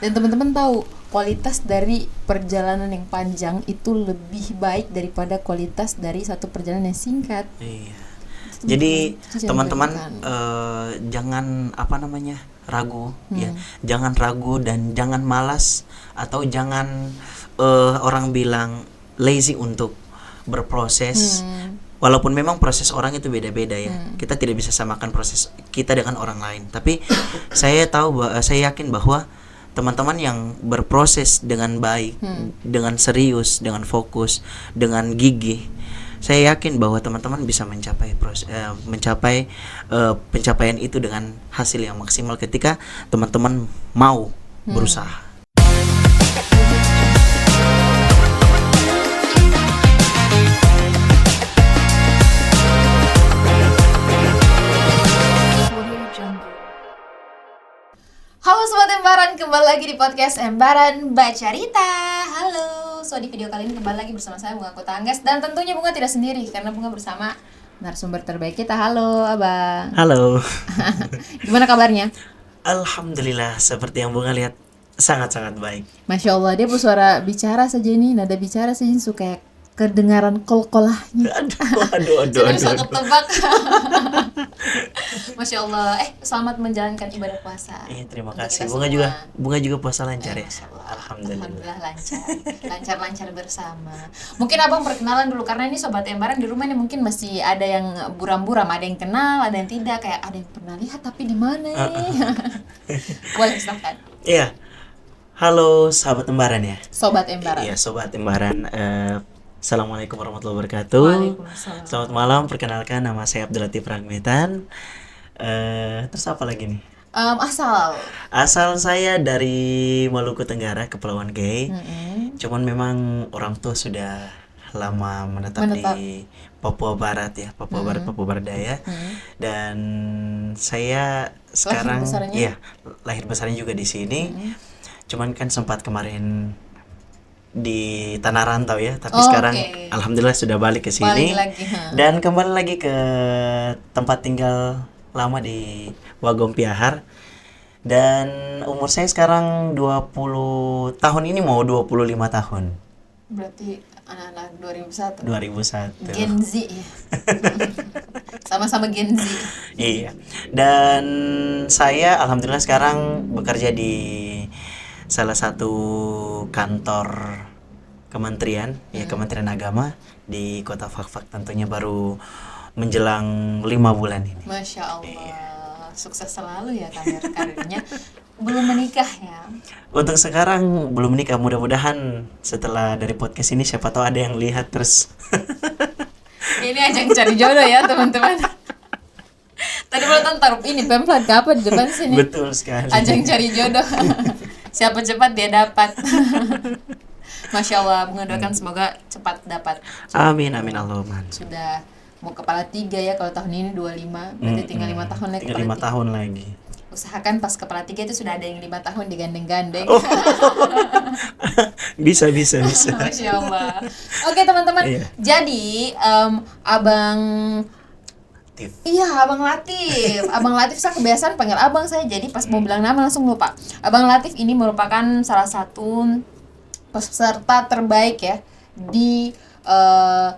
Dan teman-teman tahu kualitas dari perjalanan yang panjang itu lebih baik daripada kualitas dari satu perjalanan yang singkat. Iya. Jadi Itu jangan teman-teman berlebihan. jangan ragu ya, jangan ragu dan jangan malas atau jangan orang bilang lazy untuk berproses. Walaupun memang proses orang itu beda-beda ya, kita tidak bisa samakan proses kita dengan orang lain. Tapi saya yakin bahwa teman-teman yang berproses dengan baik, dengan serius, dengan fokus, dengan gigih, saya yakin bahwa teman-teman bisa mencapai pencapaian itu dengan hasil yang maksimal ketika teman-teman mau berusaha. Halo Sobat Embaran, kembali lagi di podcast Embaran Baca Rita. Halo, so di video kali ini kembali lagi bersama saya Bunga Kotanggas. Dan tentunya Bunga tidak sendiri, karena Bunga bersama narasumber terbaik kita. Halo Abang. Halo. Gimana kabarnya? Alhamdulillah, seperti yang Bunga lihat sangat-sangat baik. Masya Allah, dia bersuara bicara saja ini, nada bicara saja ini suka kedengaran kol-kolahnya. Aduh. Sudah bisa ketebak. Masya Allah. Selamat menjalankan ibadah puasa. Terima Untuk kasih. kita Bunga juga puasa lancar ya. Masya Allah. Alhamdulillah. Lancar bersama. Mungkin Abang perkenalan dulu, karena ini Sobat Embaran di rumah ini mungkin masih ada yang buram-buram, ada yang kenal, ada yang tidak, kayak ada yang pernah lihat tapi di mana nih. Boleh silakan. Iya. Halo sahabat Embaran ya. Sobat Embaran. Iya, Sobat Embaran. Assalamualaikum warahmatullahi wabarakatuh. Waalaikumsalam. Selamat malam, perkenalkan nama saya Abdul Latif Rahmetan. Terus apa lagi nih? Asal saya dari Maluku Tenggara, Kepulauan Gay. Cuman memang orang tua sudah lama menetap di Papua Barat ya, Papua Barat Daya. Dan saya sekarang lahir besarnya juga di sini. Cuman kan sempat kemarin di tanah rantau ya, tapi sekarang alhamdulillah sudah balik ke sini. Dan kembali lagi ke tempat tinggal lama di Wagom Piahar. Dan umur saya sekarang 20 tahun ini mau 25 tahun. Berarti anak-anak 2001. Gen Z ya. Sama-sama Gen Z. Iya. Dan saya alhamdulillah sekarang bekerja di salah satu kantor kementerian Kementerian Agama di Kota Fakfak, tentunya baru menjelang 5 bulan ini. Masya Allah, sukses selalu ya karirnya. Belum menikah ya? Untuk sekarang belum menikah, mudah-mudahan setelah dari podcast ini siapa tahu ada yang lihat terus. Ini ajang cari jodoh ya teman-teman. Tadi belum taruh ini pamflet apa di depan sini. Betul sekali. Ajang cari jodoh. Siapa cepat dia dapat. Masya Allah, mendoakan semoga cepat dapat. Amin Allahumma. Sudah mau kepala 3 ya kalau tahun ini 25, berarti tinggal 5 tahun lagi. Tinggal 5 tahun lagi. Usahakan pas kepala 3 itu sudah ada yang 5 tahun digandeng-gandeng. Bisa. Masya Allah. Oke teman-teman, jadi Abang Latif. Iya, Abang Latif. Abang Latif, saya kebiasaan panggil abang saya, jadi pas mau bilang nama langsung lupa. Abang Latif ini merupakan salah satu peserta terbaik ya di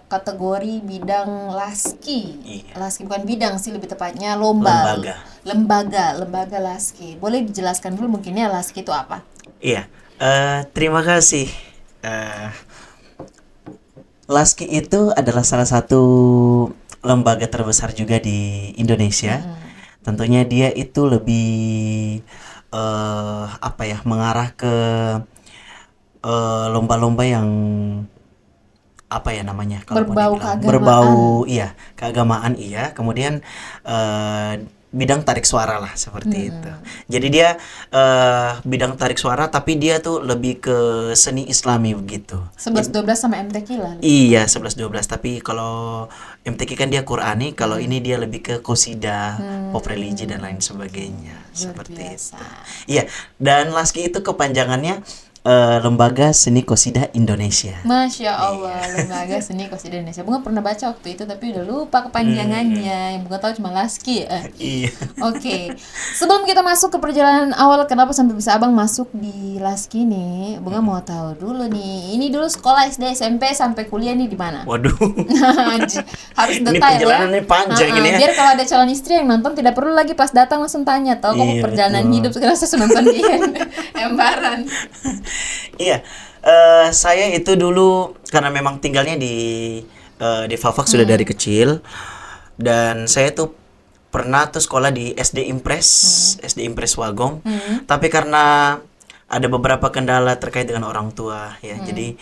kategori bidang Laski. Laski bukan bidang sih, lebih tepatnya lembaga Laski. Boleh dijelaskan dulu mungkin ya Laski itu apa? Iya. Terima kasih. Laski itu adalah salah satu lembaga terbesar juga di Indonesia. Tentunya dia itu lebih mengarah ke lomba-lomba yang berbau keagamaan kemudian bidang tarik suara lah seperti itu. Jadi dia bidang tarik suara, tapi dia tuh lebih ke seni Islami begitu. 11-12 sama MTQ lah. Iya, 11-12, tapi kalau MTQ kan dia Qurani, kalau ini dia lebih ke qasidah, pop religi dan lain sebagainya. Seperti itu. Iya, dan Laski itu kepanjangannya Lembaga Seni Qasidah Indonesia. Masya Allah, Lembaga Seni Qasidah Indonesia. Bunga pernah baca waktu itu tapi udah lupa kepanjangannya. Yang Bunga tahu cuma Laski. Iya. Oke. Sebelum kita masuk ke perjalanan awal kenapa sampai bisa Abang masuk di Laski nih, Bunga mau tahu dulu nih. Ini dulu sekolah SD, SMP sampai kuliah nih di mana? Waduh. Harus Ini detail ya. perjalanannya panjang ini ya. Biar kalau ada calon istri yang nonton tidak perlu lagi pas datang langsung tanya, tahu kamu Iya, perjalanan betul. hidup sekarang saya nonton dia. Embaran. Iya, saya itu dulu karena memang tinggalnya di Fafak sudah dari kecil, dan saya tuh pernah tuh sekolah di SD Impres Wagom, tapi karena ada beberapa kendala terkait dengan orang tua ya, jadi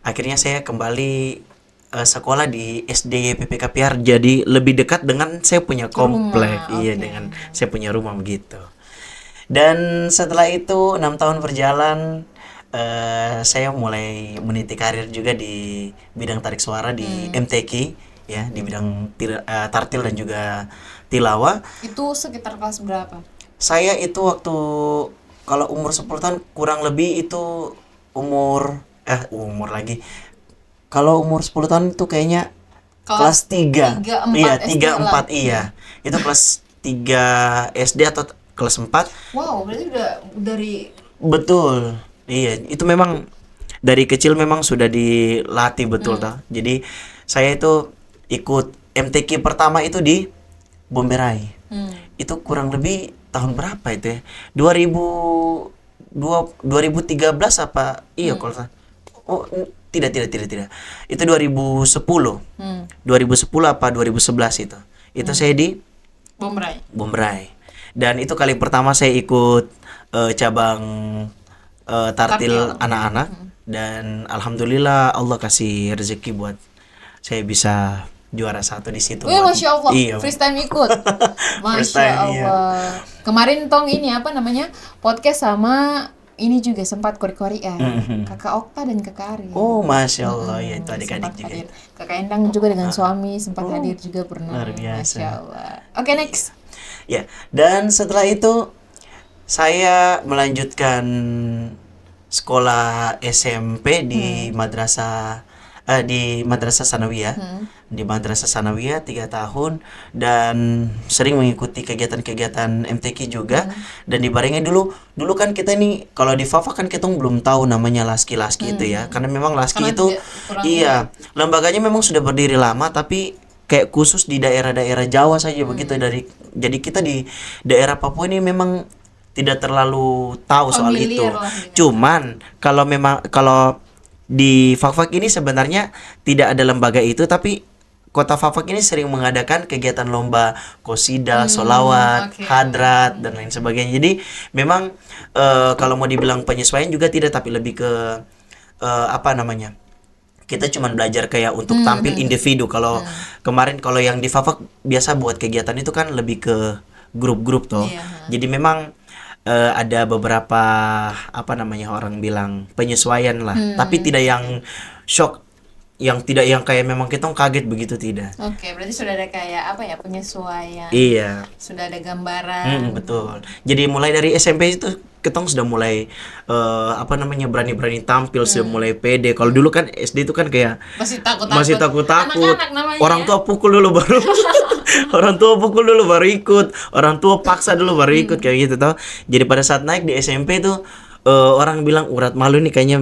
akhirnya saya kembali sekolah di SD PPK Piar, jadi lebih dekat dengan saya punya komplek, iya dengan saya punya rumah begitu. Dan setelah itu 6 tahun berjalan, saya mulai meniti karir juga di bidang tarik suara di MTQ ya, di bidang tartil dan juga tilawah. Itu sekitar kelas berapa? Saya itu waktu kalau umur 10 tahun kurang lebih itu umur lagi. Kalau umur 10 tahun itu kayaknya kelas 3. 3, 4 Iya, SD 3 lah. 4 iya. Itu kelas 3 SD atau kelas 4. Wow, berarti udah dari Betul. Iya, itu memang dari kecil memang sudah dilatih betul tah. Jadi saya itu ikut MTQ pertama itu di Bomberai. Itu kurang lebih tahun berapa itu ya? 2013 apa? Iya kalau salah. Oh, tidak. Itu 2010. 2010 apa 2011 itu. Itu saya di Bomberai. Dan itu kali pertama saya ikut cabang tartil anak-anak, dan alhamdulillah Allah kasih rezeki buat saya bisa juara 1 di situ. Wih, Masya Allah, Iya. freestyle ikut. First Masya time, iya. Allah. Kemarin tong ini apa namanya podcast sama ini juga sempat kori-kori ya. Kakak Okta dan Kakak Ari. Oh, Masya Allah, ya itu adik-adik Sempat juga. hadir. Kakak Endang juga dengan suami sempat hadir juga pernah. luar biasa. Masya Allah. Oke, next. Ya, dan setelah itu saya melanjutkan sekolah SMP di madrasah Sanawiyah. Di madrasah Sanawiyah 3 tahun, dan sering mengikuti kegiatan-kegiatan MTQ juga. Dan dibarengi dulu kan kita nih kalau di Fafa kan kita belum tahu namanya Laski itu ya, karena memang Laski Karena itu kurang iya, lembaganya memang sudah berdiri lama tapi kayak khusus di daerah-daerah Jawa saja begitu. Jadi kita di daerah Papua ini memang tidak terlalu tahu soal Familiar itu. lah dengan- Cuman kalau di Fafak ini sebenarnya tidak ada lembaga itu, tapi Kota Fafak ini sering mengadakan kegiatan lomba qosidah, solawat, oke. hadrat dan lain sebagainya. Jadi memang kalau mau dibilang penyesuaian juga tidak, tapi lebih ke apa namanya? Kita cuma belajar kayak untuk tampil individu. Kalau kemarin kalau yang di Fafak biasa buat kegiatan itu kan lebih ke grup-grup toh. Iya. Jadi memang ada beberapa apa namanya orang bilang penyesuaian lah, tapi tidak yang shock, yang tidak yang kayak memang kita kaget begitu, tidak. Oke, berarti sudah ada kayak apa ya, penyesuaian. Iya. Sudah ada gambaran. Betul. Jadi mulai dari SMP itu kita sudah mulai apa namanya berani-berani tampil, sudah mulai pede. Kalau dulu kan SD itu kan kayak Masih takut-takut. masih takut-takut. Anak-anak namanya. Orang tua pukul dulu baru orang tua pukul dulu baru ikut. Orang tua paksa dulu baru ikut kayak gitu toh. Jadi pada saat naik di SMP tuh orang bilang urat malu nih kayaknya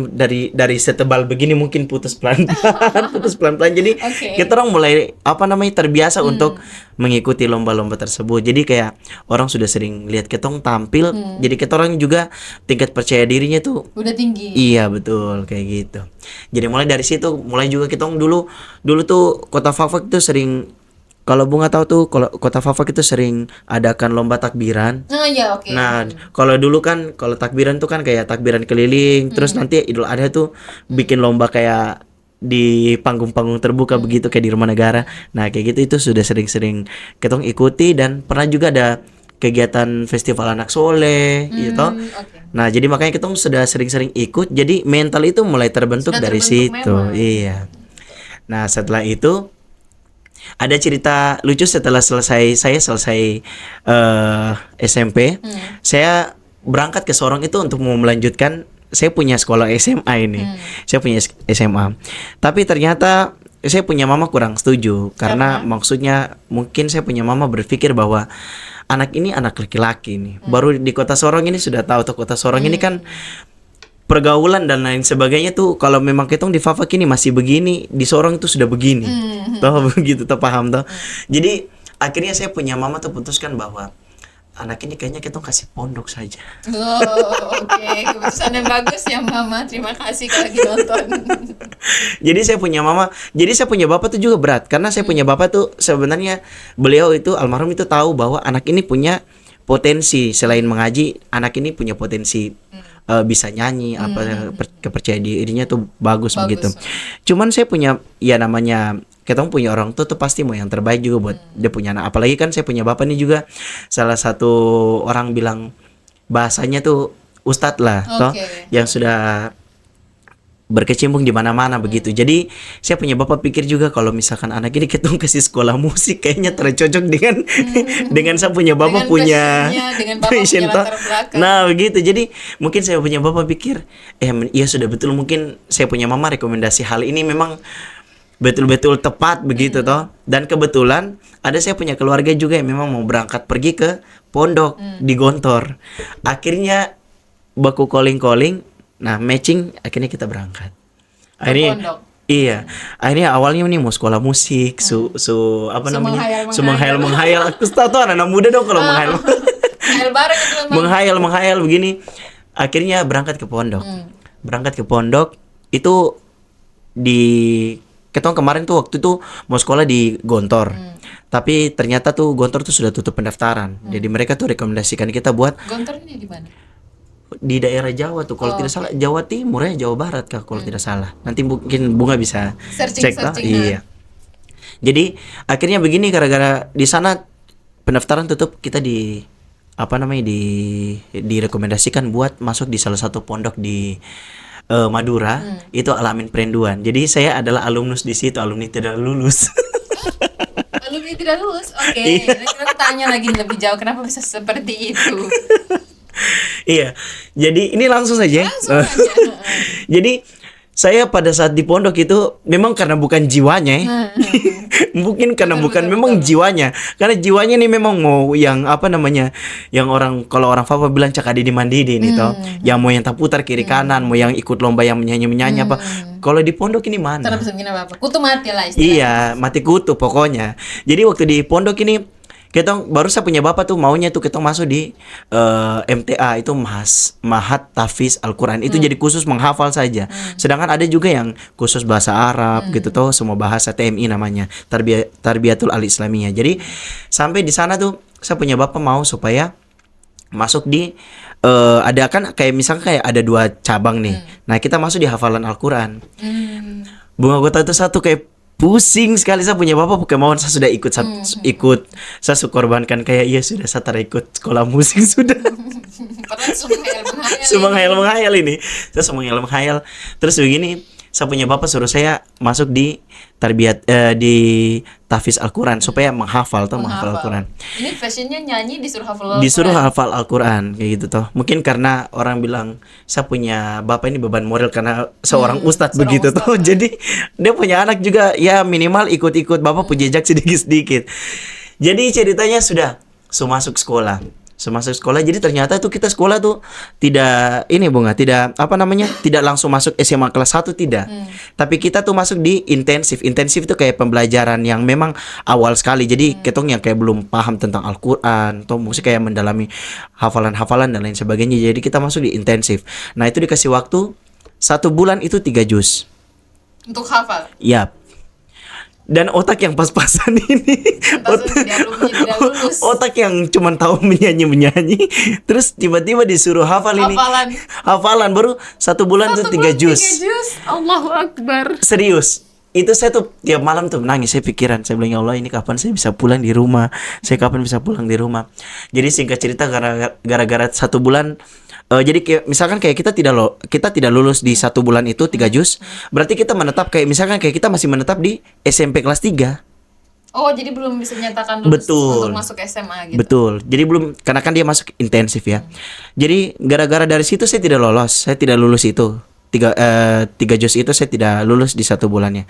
dari setebal begini mungkin putus pelan-pelan, putus pelan-pelan. Jadi Oke. kita orang mulai apa namanya terbiasa untuk mengikuti lomba-lomba tersebut. Jadi kayak orang sudah sering lihat ketong tampil, jadi kita orang juga tingkat percaya dirinya tuh Udah tinggi. iya betul kayak gitu. Jadi mulai dari situ mulai juga kita dulu tuh Kota Fafak itu sering, kalau Bunga tahu tuh kalau Kota Fafak itu sering adakan lomba takbiran. Nah, ya oke. Nah, kalau dulu kan kalau takbiran tuh kan kayak takbiran keliling, terus nanti Idul Adha tuh bikin lomba kayak di panggung-panggung terbuka begitu kayak di Rumah Negara. Nah, kayak gitu itu sudah sering-sering ketong ikuti, dan pernah juga ada kegiatan festival anak soleh gitu. Oke. Nah, jadi makanya kita sudah sering-sering ikut. Jadi mental itu mulai terbentuk Sudah dari terbentuk situ. memang. Iya. Nah, setelah itu ada cerita lucu setelah saya selesai SMP. Saya berangkat ke Sorong itu untuk mau melanjutkan saya punya sekolah SMA ini. Saya punya SMA. Tapi ternyata saya punya mama kurang setuju karena maksudnya mungkin saya punya mama berpikir bahwa anak ini anak laki-laki nih. Baru di Kota Sorong ini sudah tahu tuh Kota Sorong ini kan pergaulan dan lain sebagainya tuh kalau memang ketong di Fafak ini masih begini, di Sorong itu sudah begini. Tahu begitu, tuh paham tuh. Jadi akhirnya saya punya mama tuh putuskan bahwa anak ini kayaknya kita kasih pondok saja. Oke. Keputusan yang bagus ya mama. Terima kasih kalau lagi nonton. Jadi saya punya mama, jadi saya punya bapak tuh juga berat karena saya punya bapak tuh sebenarnya beliau itu almarhum itu tahu bahwa anak ini punya potensi selain mengaji, anak ini punya potensi bisa nyanyi apa kepercayaan dirinya tuh bagus begitu. Cuman saya punya ya namanya kita punya orang tua tuh pasti mau yang terbaik juga buat dia punya anak. Apalagi kan saya punya bapak nih juga salah satu orang bilang bahasanya tuh ustadz lah, toh yang sudah berkecimpung di mana-mana begitu. Jadi saya punya bapak pikir juga kalau misalkan anak ini kita kasih sekolah musik kayaknya tercocok dengan dengan saya punya bapak punya passion toh. Nah begitu. Jadi mungkin saya punya bapak pikir iya sudah betul, mungkin saya punya mama rekomendasi hal ini memang betul-betul tepat begitu toh. Dan kebetulan ada saya punya keluarga juga yang memang mau berangkat pergi ke pondok di Gontor. Akhirnya baku calling-calling, nah matching, akhirnya kita berangkat. Akhirnya iya, akhirnya awalnya nih mau sekolah musik, apa namanya? Menghayal. Aku tahu tuh anak muda dong kalau menghayal. menghayal begini. Akhirnya berangkat ke pondok. Berangkat ke pondok itu di ketong kemarin tuh waktu itu mau sekolah di Gontor. Tapi ternyata tuh Gontor tuh sudah tutup pendaftaran. Jadi mereka tuh rekomendasikan kita buat Gontor ini di mana? Di daerah Jawa tuh kalau tidak salah, Jawa Timur ya, Jawa Barat kah kalau tidak salah. Nanti mungkin Bunga bisa cek lah. Iya. Jadi akhirnya begini, gara-gara di sana pendaftaran tutup, kita di apa namanya direkomendasikan buat masuk di salah satu pondok di Madura, itu Al-Amin Perenduan. Jadi saya adalah alumnus di situ, alumni tidak lulus. Alumni tidak lulus. Oke. Kita tanya lagi lebih jauh kenapa bisa seperti itu. Iya, jadi ini langsung saja. Jadi saya pada saat di pondok itu memang karena bukan jiwanya, mungkin karena bukan memang jiwanya, karena jiwanya nih memang mau yang apa namanya, yang orang kalau orang Fafa bilang cakadi di mandidi nih toh, yang mau yang tak putar kiri kanan, mau yang ikut lomba yang menyanyi apa. Kalau di pondok ini mana? Tidak bisa begini apa? Kutu mati lah istilahnya. Iya, mati kutu pokoknya. Jadi waktu di pondok ini kita baru saya punya bapak tuh maunya tuh kita masuk di MTA itu Mahat Tahfiz Al-Quran, itu jadi khusus menghafal saja. Sedangkan ada juga yang khusus bahasa Arab gitu tuh, semua bahasa TMI namanya, Tarbiyatul Al-Islamiyah. Jadi sampai di sana tuh saya punya bapak mau supaya masuk di ada kan kayak misalnya kayak ada 2 cabang nih. Nah kita masuk di hafalan Al-Quran. Bunga Kota itu satu kayak pusing sekali, saya punya bapak kemauan, saya sudah ikut saya korbankan kayak iya sudah saya ikut sekolah musik sudah. menghayal ini. Saya menghayal. Terus begini, saya punya bapak suruh saya masuk di tarbiyat di tahfiz Al-Quran supaya menghafal Al-Quran. Ini fashionnya nyanyi disuruh hafal Al-Quran kayak gitu toh. Mungkin karena orang bilang saya punya bapak ini beban moral karena seorang ustadz begitu toh. Jadi dia punya anak juga ya minimal ikut-ikut bapak punya jejak sedikit-sedikit. Jadi ceritanya sudah masuk sekolah. Jadi ternyata tuh kita sekolah tuh tidak tidak langsung masuk SMA kelas 1 tidak. Tapi kita tuh masuk di intensif itu kayak pembelajaran yang memang awal sekali. Jadi ketong yang kayak belum paham tentang Al-Quran atau mungkin kayak mendalami hafalan-hafalan dan lain sebagainya. Jadi kita masuk di intensif. Nah itu dikasih waktu 1 bulan itu 3 juz untuk hafal. Yap. Dan otak yang pas-pasan ini otak yang cuma tahu menyanyi terus tiba-tiba disuruh hafalan baru 1 bulan tuh 3 juz. Allahu Akbar. Serius, itu saya tuh tiap malam tuh menangis, saya pikiran, saya bilang ya Allah ini kapan saya bisa pulang di rumah, jadi singkat cerita gara-gara 1 bulan jadi misalkan kayak kita tidak lulus di 1 bulan itu 3 juz, berarti kita menetap kayak misalkan kayak kita masih menetap di SMP kelas 3. Oh, jadi belum bisa nyatakan lulus Betul. untuk masuk SMA gitu. Betul. Jadi belum, karena kan dia masuk intensif ya. Jadi gara-gara dari situ saya tidak lolos, saya tidak lulus itu. Tiga juz itu saya tidak lulus di 1 bulannya.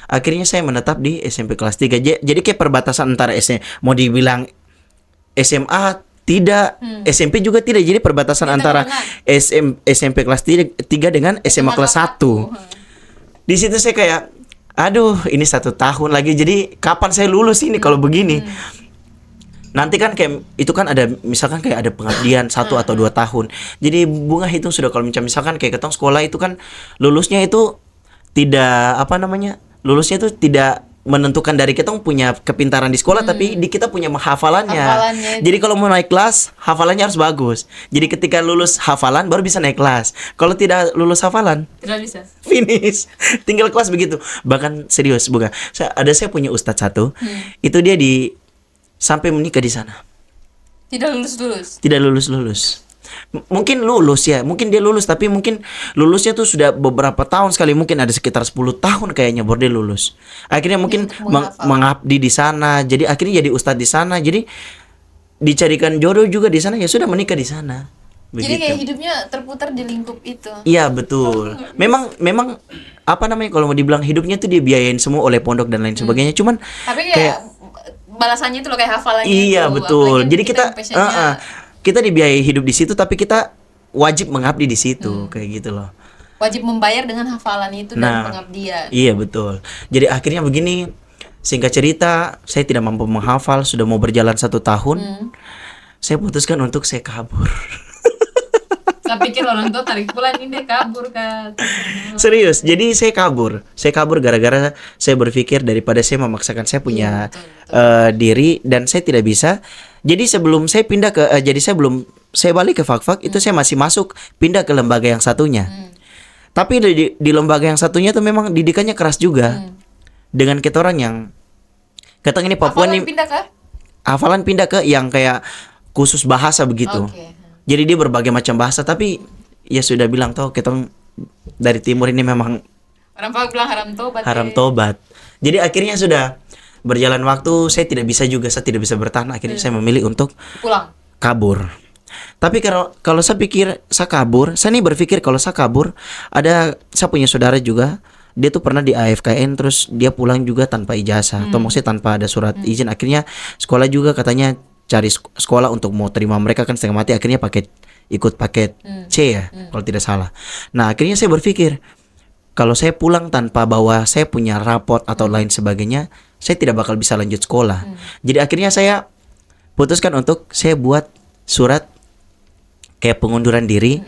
Akhirnya saya menetap di SMP kelas 3. Jadi kayak perbatasan antara mau dibilang SMA tidak, SMP juga tidak. Jadi perbatasan Di antara SMP kelas 3 dengan SMA kelas 1. Di situ saya kayak, aduh, ini 1 tahun lagi. Jadi kapan saya lulus ini kalau begini? Nanti kan kayak itu kan ada, misalkan kayak ada pengabdian 1 atau 2 tahun. Jadi bunga hitung sudah, kalau misalkan kayak ketong sekolah itu kan lulusnya itu tidak lulusnya itu tidak menentukan dari kita punya kepintaran di sekolah, tapi di kita punya hafalannya. Jadi kalau mau naik kelas, hafalannya harus bagus. Jadi ketika lulus hafalan baru bisa naik kelas. Kalau tidak lulus hafalan, tidak bisa. Finish. Tinggal kelas begitu. Bahkan serius, Bunga. Saya punya ustadz satu. Itu dia sampai menikah di sana. Tidak lulus. Tidak lulus. Mungkin lulus ya, mungkin dia lulus, tapi mungkin lulusnya tuh sudah beberapa tahun sekali, mungkin ada sekitar 10 tahun kayaknya baru dia lulus. Akhirnya mungkin mengabdi di sana, jadi akhirnya jadi ustadz di sana, jadi dicarikan jodoh juga di sana, ya sudah menikah di sana. Begitu. Jadi kayak hidupnya terputar di lingkup itu. Iya, betul. Memang kalau mau dibilang hidupnya tuh dibiayain semua oleh pondok dan lain sebagainya. Cuman tapi kayak balasannya itu loh kayak hafalannya. Iya, itu. betul. Jadi kita dibiayai hidup di situ, tapi kita wajib mengabdi di situ, kayak gitu loh. Wajib membayar dengan hafalan itu dan pengabdian. Iya, betul. Jadi akhirnya begini, singkat cerita, saya tidak mampu menghafal, sudah mau berjalan 1 tahun. Saya putuskan untuk saya kabur. Saya pikir orang tua tarik pulang, ini dia kabur kan. Serius, jadi saya kabur. Saya kabur gara-gara saya berpikir daripada saya memaksakan saya punya diri dan saya tidak bisa. Jadi sebelum saya pindah ke saya balik ke Fakfak itu saya masih masuk pindah ke lembaga yang satunya. Tapi di lembaga yang satunya tuh memang didikannya keras juga. Dengan kita orang yang katanya ini Papua nih. Hafalan pindah ke yang kayak khusus bahasa begitu. Jadi dia berbagai macam bahasa, tapi ya sudah bilang toh kita dari timur ini memang orang Fakfak bilang haram tobat. Jadi akhirnya sudah berjalan waktu, saya tidak bisa bertahan. Akhirnya saya memilih untuk pulang, kabur. Tapi kalau saya pikir saya kabur, saya nih berpikir kalau saya kabur, saya punya saudara juga, dia tuh pernah di AFKN terus dia pulang juga tanpa ijazah atau maksudnya tanpa ada surat izin. Akhirnya sekolah juga katanya cari sekolah untuk mau terima mereka kan setengah mati, akhirnya ikut paket C ya kalau tidak salah. Nah akhirnya saya berpikir kalau saya pulang tanpa bawa saya punya raport atau lain sebagainya, saya tidak bakal bisa lanjut sekolah. Jadi akhirnya saya putuskan untuk saya buat surat kayak pengunduran diri,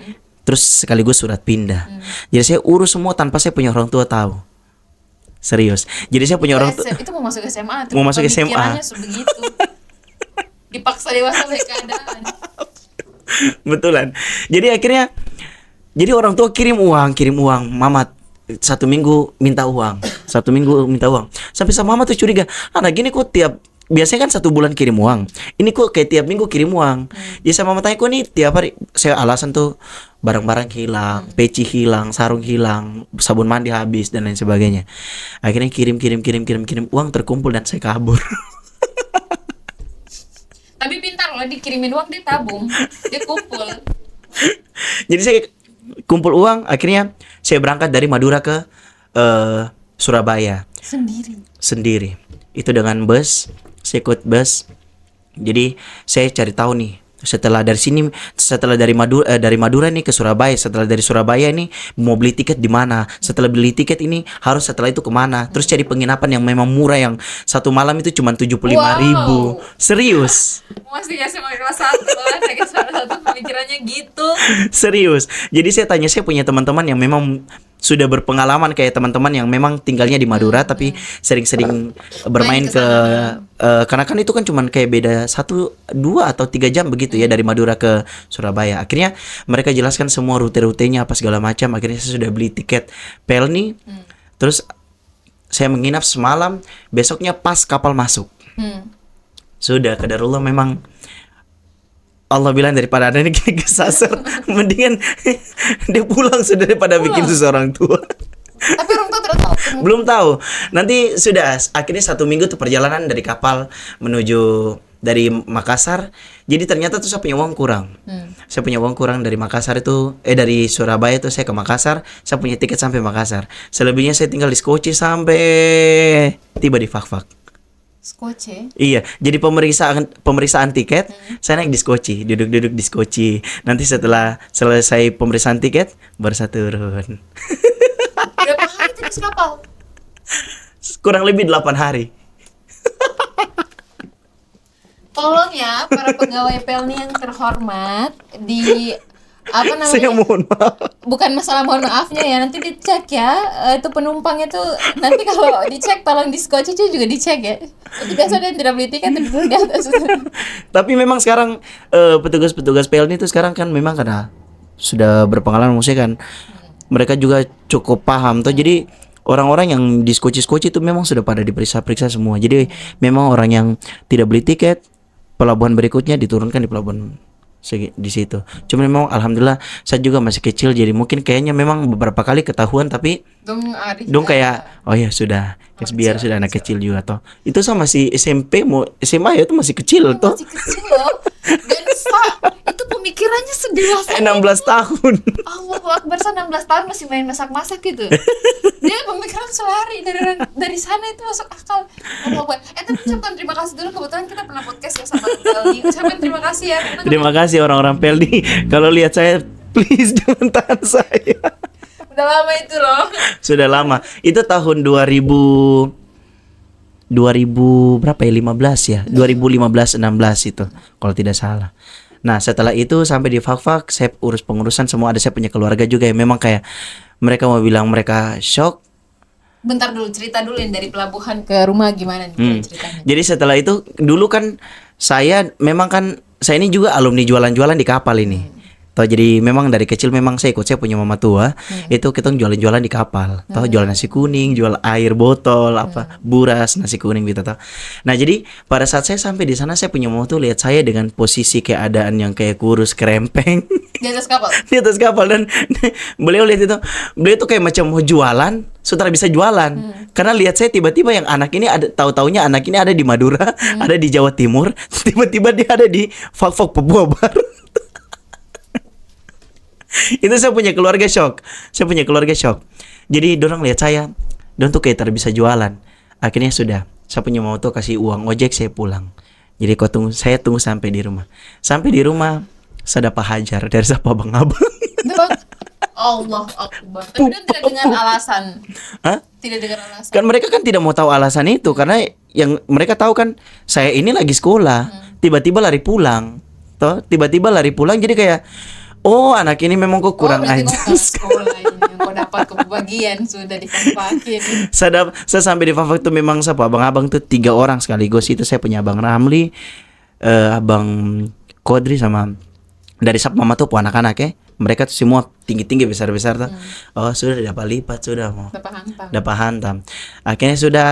terus sekaligus surat pindah. Jadi saya urus semua tanpa saya punya orang tua tahu. Serius. Jadi saya punya orang tua. Itu mau masuk SMA. Mau masuk SMA. Pemikirannya sebegitu. Dipaksa dewasa oleh keadaan. Betulan. Jadi akhirnya orang tua kirim uang, Mamat 1 minggu minta uang. Sampai sama mama tuh curiga, anak gini kok biasanya kan 1 bulan kirim uang, ini kok kayak tiap minggu kirim uang. Jadi sama mama tanya, kok nih tiap hari. Saya alasan tuh barang-barang hilang, peci hilang, sarung hilang, sabun mandi habis dan lain sebagainya. Akhirnya kirim uang terkumpul dan saya kabur. Tapi pintar loh, dikirimin uang dia tabung, dia kumpul. Jadi saya kumpul uang, akhirnya saya berangkat dari Madura ke Surabaya. Sendiri. Itu dengan bus, saya ikut bus. Jadi saya cari tahu nih, setelah dari Madura nih ke Surabaya, setelah dari Surabaya ini mau beli tiket di mana, setelah beli tiket ini harus setelah itu kemana, terus cari penginapan yang memang murah, yang 1 malam itu cuma 75.000. Serius. Masih SMA kelas 1 lah, kelas 1 pemikirannya gitu. Serius. Jadi saya punya teman-teman yang memang sudah berpengalaman kayak teman-teman yang memang tinggalnya di Madura tapi sering-sering bermain karena kan itu kan cuman kayak beda 1, 2 atau 3 jam begitu ya dari Madura ke Surabaya. Akhirnya mereka jelaskan semua rute-rutenya apa segala macam. Akhirnya saya sudah beli tiket Pelni. Terus saya menginap semalam, besoknya pas kapal masuk. Sudah qadarullah, memang Allah bilang daripada ada ini kesasar, mendingan dia pulang sudah daripada bikin susah orang tua. Tapi orang tua tidak tahu. Belum tahu. Nanti sudah akhirnya 1 minggu tuh perjalanan dari kapal menuju dari Makassar. Jadi ternyata tuh saya punya uang kurang. Saya punya uang kurang dari Makassar itu dari Surabaya tuh saya ke Makassar. Saya punya tiket sampai Makassar. Selebihnya saya tinggal di Skocie sampai tiba di Fak-Fak. Skocie. Iya, jadi pemeriksaan tiket, saya naik di Skocie, duduk-duduk di Skocie. Nanti setelah selesai pemeriksaan tiket, baru saya turun. Berapa hari tadi kapal? Kurang lebih 8 hari. Tolong ya para pegawai Pelni yang terhormat di apa namanya? Saya mohon maaf. Bukan masalah mohon maafnya ya, nanti dicek ya. Itu penumpangnya tuh nanti kalau dicek tolong di Skocie juga dicek ya. Itu biasa dia tidak beli tiket duduk di atas. Tapi memang sekarang petugas-petugas PLN itu sekarang kan memang karena sudah berpengalaman, maksudnya kan mereka juga cukup paham tuh. Jadi orang-orang yang di Skocie itu memang sudah pada diperiksa-periksa semua. Jadi memang orang yang tidak beli tiket, pelabuhan berikutnya diturunkan di pelabuhan di situ. Cuma memang alhamdulillah saya juga masih kecil, jadi mungkin kayaknya memang beberapa kali ketahuan, tapi dong kayak oh ya sudah, biar sudah anak kecil juga toh. Itu sama masih SMP mau SMA ya, itu masih kecil toh. Masih kecil loh. Dan itu pemikirannya sedewasa 16 tahun. Allahu Akbar, 16 tahun masih main masak-masak gitu. Dia pemikiran selari dari sana, itu masuk akal. Allahu Akbar. Tapi ucapkan terima kasih dulu, kebetulan kita pernah podcast ya sama Pelni. Ucapkan terima kasih ya. Terima kasih orang-orang Pelni. Kalau lihat saya, please jangan tahan saya. Udah lama itu loh. Sudah lama. Itu tahun 2000 berapa ya? 15 ya. 2015-16 itu kalau tidak salah. Nah, setelah itu sampai di Fak-Fak, saya urus pengurusan semua, ada saya punya keluarga juga yang memang kayak mereka mau bilang mereka shock. Bentar dulu, cerita dulu yang dari pelabuhan ke rumah gimana nih ceritanya. Jadi setelah itu dulu kan saya memang kan saya ini juga alumni jualan-jualan di kapal ini. Toh jadi memang dari kecil memang saya ikut, saya punya mama tua, itu kita jualan-jualan di kapal. Toh jual nasi kuning, jual air botol, apa buras, nasi kuning gitu toh. Nah, jadi pada saat saya sampai di sana, saya punya mama tuh lihat saya dengan posisi keadaan yang kayak kurus, kerempeng Di atas kapal. di atas kapal, dan beliau lihat itu, beliau tuh kayak macam mau jualan, saudara bisa jualan. Karena lihat saya tiba-tiba yang anak ini ada, tahu-taunya anak ini ada di Madura, ada di Jawa Timur, tiba-tiba dia ada di Fak-Fak Papua Barat. Itu saya punya keluarga shock. Jadi dorang lihat saya, dorang tuh kayak bisa jualan. Akhirnya sudah, saya punya mau tuh kasih uang ojek, saya pulang. Jadi saya tunggu sampai di rumah. Sampai di rumah saya dapat hajar dari siapa abang-abang. Allah Akbar. Tapi dia tidak dengan alasan. Hah? Tidak dengan alasan. Kan mereka kan tidak mau tahu alasan itu, karena yang mereka tahu kan saya ini lagi sekolah, tiba-tiba lari pulang. Toh, tiba-tiba lari pulang, jadi kayak oh, anak ini memang kok kurang ajar. Sekolah ini kok dapat kebagian sudah dipampakin. Saya sampai di Fak-Fak itu memang siapa abang-abang tuh 3 orang sekaligus. Itu saya punya abang Ramli, abang Kodri, sama dari sap mama tuh anak-anak ya. Mereka tuh semua tinggi-tinggi, besar-besar tuh. Oh, sudah dapat lipat, sudah mau dapat hantam. Akhirnya sudah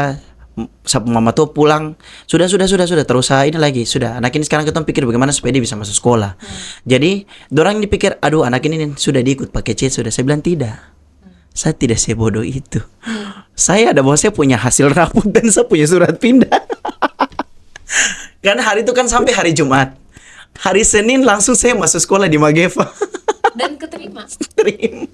sapu mama tuh pulang, sudah terus ini lagi, sudah anak ini sekarang kita pikir bagaimana supaya dia bisa masuk sekolah. Jadi dorang dipikir aduh anak ini sudah diikut pakai C, sudah. Saya bilang tidak, saya tidak sebodoh itu. Saya ada bahwa saya punya hasil rapot dan saya punya surat pindah. Karena hari itu kan sampai hari Jumat, hari Senin langsung saya masuk sekolah di Magefa. Dan keterima. Terima.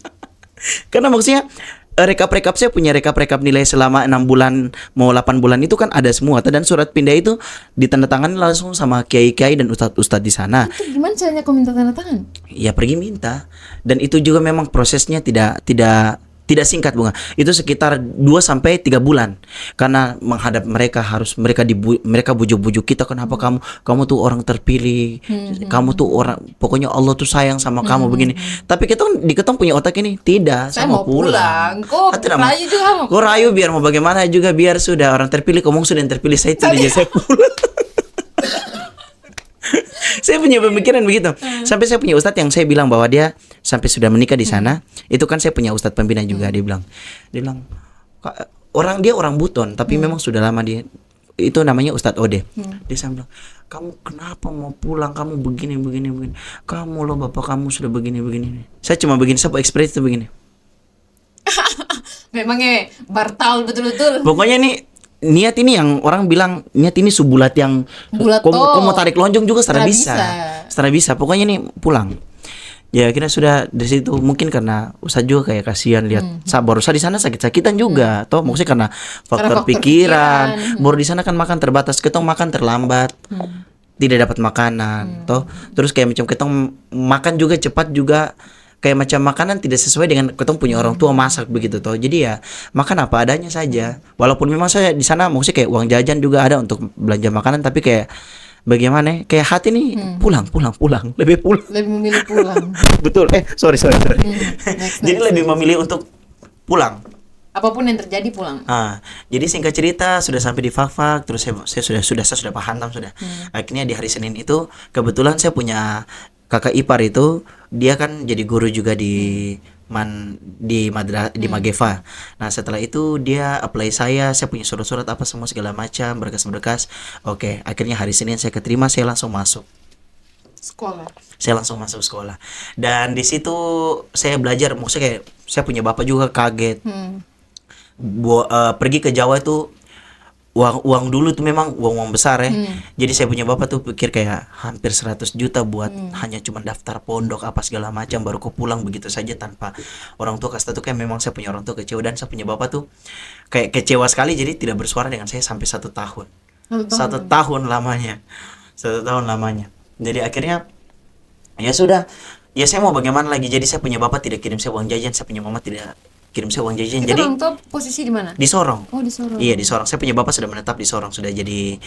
Karena maksudnya rekap saya punya rekap nilai selama 6 bulan mau 8 bulan itu kan ada semua, dan surat pindah itu ditandatangani langsung sama kiai-kiai dan ustadz di sana. Itu gimana caranya kau minta tanda tangan? Ya pergi minta, dan itu juga memang prosesnya tidak singkat, Bunga. Itu sekitar 2-3 bulan. Karena menghadap mereka harus mereka bujuk-bujuk kita, kenapa kamu tuh orang terpilih. Kamu tuh orang, pokoknya Allah tuh sayang sama kamu begini. Tapi kita punya otak ini, tidak, saya mau pulang. Kok rayu juga mau. Kok rayu biar mau bagaimana juga, biar sudah orang terpilih, kamu sudah yang terpilih, saya tidak jadi saya pulang. Saya punya pemikiran begitu. Sampai saya punya ustadz yang saya bilang bahwa dia sampai sudah menikah di sana. Itu kan saya punya ustadz pembina juga. Dia bilang dia orang Buton, tapi memang sudah lama dia. Itu namanya Ustadz Ode. Dia bilang, kamu kenapa mau pulang? Kamu begini. Kamu loh bapak kamu sudah begini. Saya cuma begini, saya ekspresi itu begini. Memangnya bartal betul-betul. Pokoknya nih niat ini yang orang bilang niat ini sebulat yang Bulat kau toh. mau tarik lonjong juga Setara setara bisa. Setara bisa. Pokoknya nih pulang. Ya akhirnya sudah dari situ mungkin karena Ustaz juga kayak kasihan lihat baru di sana sakit-sakitan juga toh maksudnya karena faktor pikiran baru di sana kan makan terbatas ketong makan terlambat tidak dapat makanan toh terus kayak macam ketong makan juga cepat juga kayak macam makanan tidak sesuai dengan ketong punya orang tua masak begitu toh jadi ya makan apa adanya saja walaupun memang saya di sana maksudnya kayak uang jajan juga ada untuk belanja makanan tapi kayak bagaimana kayak hati nih pulang lebih memilih pulang. betul sorry Next. jadi lebih memilih untuk pulang Apapun yang terjadi pulang. Jadi singkat cerita sudah sampai di Fak-Fak terus saya sudah paham sudah akhirnya di hari Senin itu kebetulan saya punya kakak ipar itu dia kan jadi guru juga di di Mageva. Nah setelah itu dia apply saya punya surat-surat apa semua segala macam berkas-berkas. Oke, akhirnya hari Senin saya keterima, saya langsung masuk sekolah. Saya langsung masuk sekolah. Dan di situ saya belajar, maksudnya kayak saya punya bapak juga kaget. Pergi ke Jawa itu uang dulu tuh memang uang besar ya. Jadi saya punya bapak tuh pikir kayak hampir 100 juta buat hanya cuma daftar pondok apa segala macam baru aku pulang begitu saja tanpa orang tua kasih tahu kayak memang saya punya orang tua kecewa dan saya punya bapak tuh kayak kecewa sekali jadi tidak bersuara dengan saya sampai 1 tahun. 1 tahun lamanya. 1 tahun lamanya. Jadi akhirnya ya sudah, ya saya mau bagaimana lagi. Jadi saya punya bapak tidak kirim saya uang jajan, saya punya mama tidak kirim saya uang jajan. Itu Jadi orang tua posisi di mana? di Sorong. Oh, di Sorong. Iya, di Sorong. Saya punya bapak sudah menetap di Sorong, sudah jadi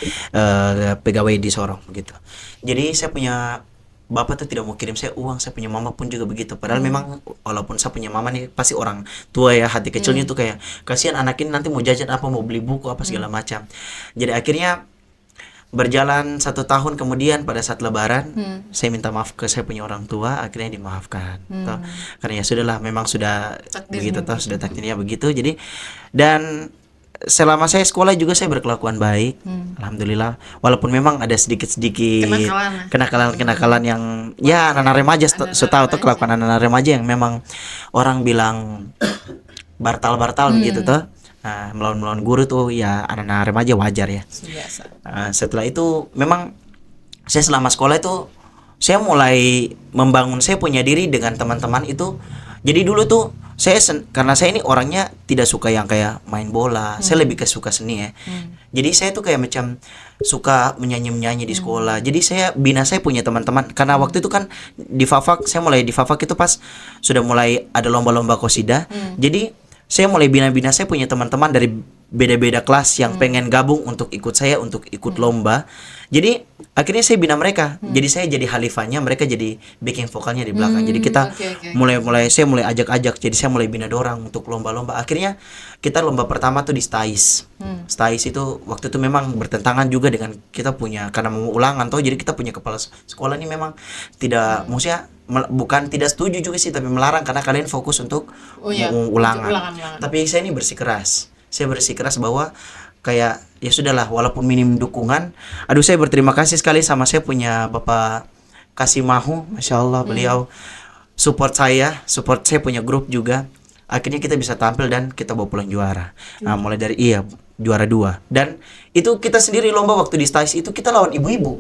pegawai di Sorong begitu. Jadi saya punya bapak tuh tidak mau kirim saya uang, saya punya mama pun juga begitu. Padahal memang walaupun saya punya mama nih pasti orang tua ya, hati kecilnya tuh kayak kasihan anak ini nanti mau jajan apa, mau beli buku apa segala macam. Jadi akhirnya berjalan 1 tahun kemudian pada saat Lebaran saya minta maaf ke saya punya orang tua, akhirnya dimaafkan toh. Karena ya sudahlah memang sudah begitu toh, sudah takdirnya begitu. Jadi dan selama saya sekolah juga saya berkelakuan baik, alhamdulillah. Walaupun memang ada sedikit kenakalan yang ya anak-anak remaja setahu tuh kelakuan anak-anak remaja yang memang orang bilang bartal begitu toh. Nah, melawan guru tuh ya anak-anak remaja wajar ya. Setelah itu memang saya selama sekolah itu saya mulai membangun saya punya diri dengan teman-teman itu. Jadi dulu tuh saya karena saya ini orangnya tidak suka yang kayak main bola, saya lebih suka seni ya. Jadi saya tuh kayak macam suka menyanyi di sekolah. Jadi saya punya teman-teman karena waktu itu kan di Fafak, saya mulai di Fafak itu pas sudah mulai ada lomba-lomba qasidah. Jadi saya mulai bina saya punya teman-teman dari beda-beda kelas yang pengen gabung untuk ikut saya untuk ikut lomba. Jadi akhirnya saya bina mereka. Jadi saya jadi halifahnya, mereka jadi backing vokalnya di belakang. Jadi kita saya mulai ajak-ajak. Jadi saya mulai bina dorang untuk lomba-lomba. Akhirnya kita lomba pertama tuh di Stais. Stais itu waktu itu memang bertentangan juga dengan kita punya karena mau ulangan toh. Jadi kita punya kepala sekolah ini memang tidak maksudnya bukan tidak setuju juga sih tapi melarang karena kalian fokus untuk ulangan. Tapi saya ini bersikeras. Saya bersikeras bahwa kayak ya sudahlah walaupun minim dukungan. Aduh saya berterima kasih sekali sama saya punya Bapak Kasimahu, Masya Allah beliau support saya punya grup juga. Akhirnya kita bisa tampil dan kita bawa pulang juara. Nah mulai dari juara 2. Dan itu kita sendiri lomba waktu di Stais itu kita lawan ibu-ibu.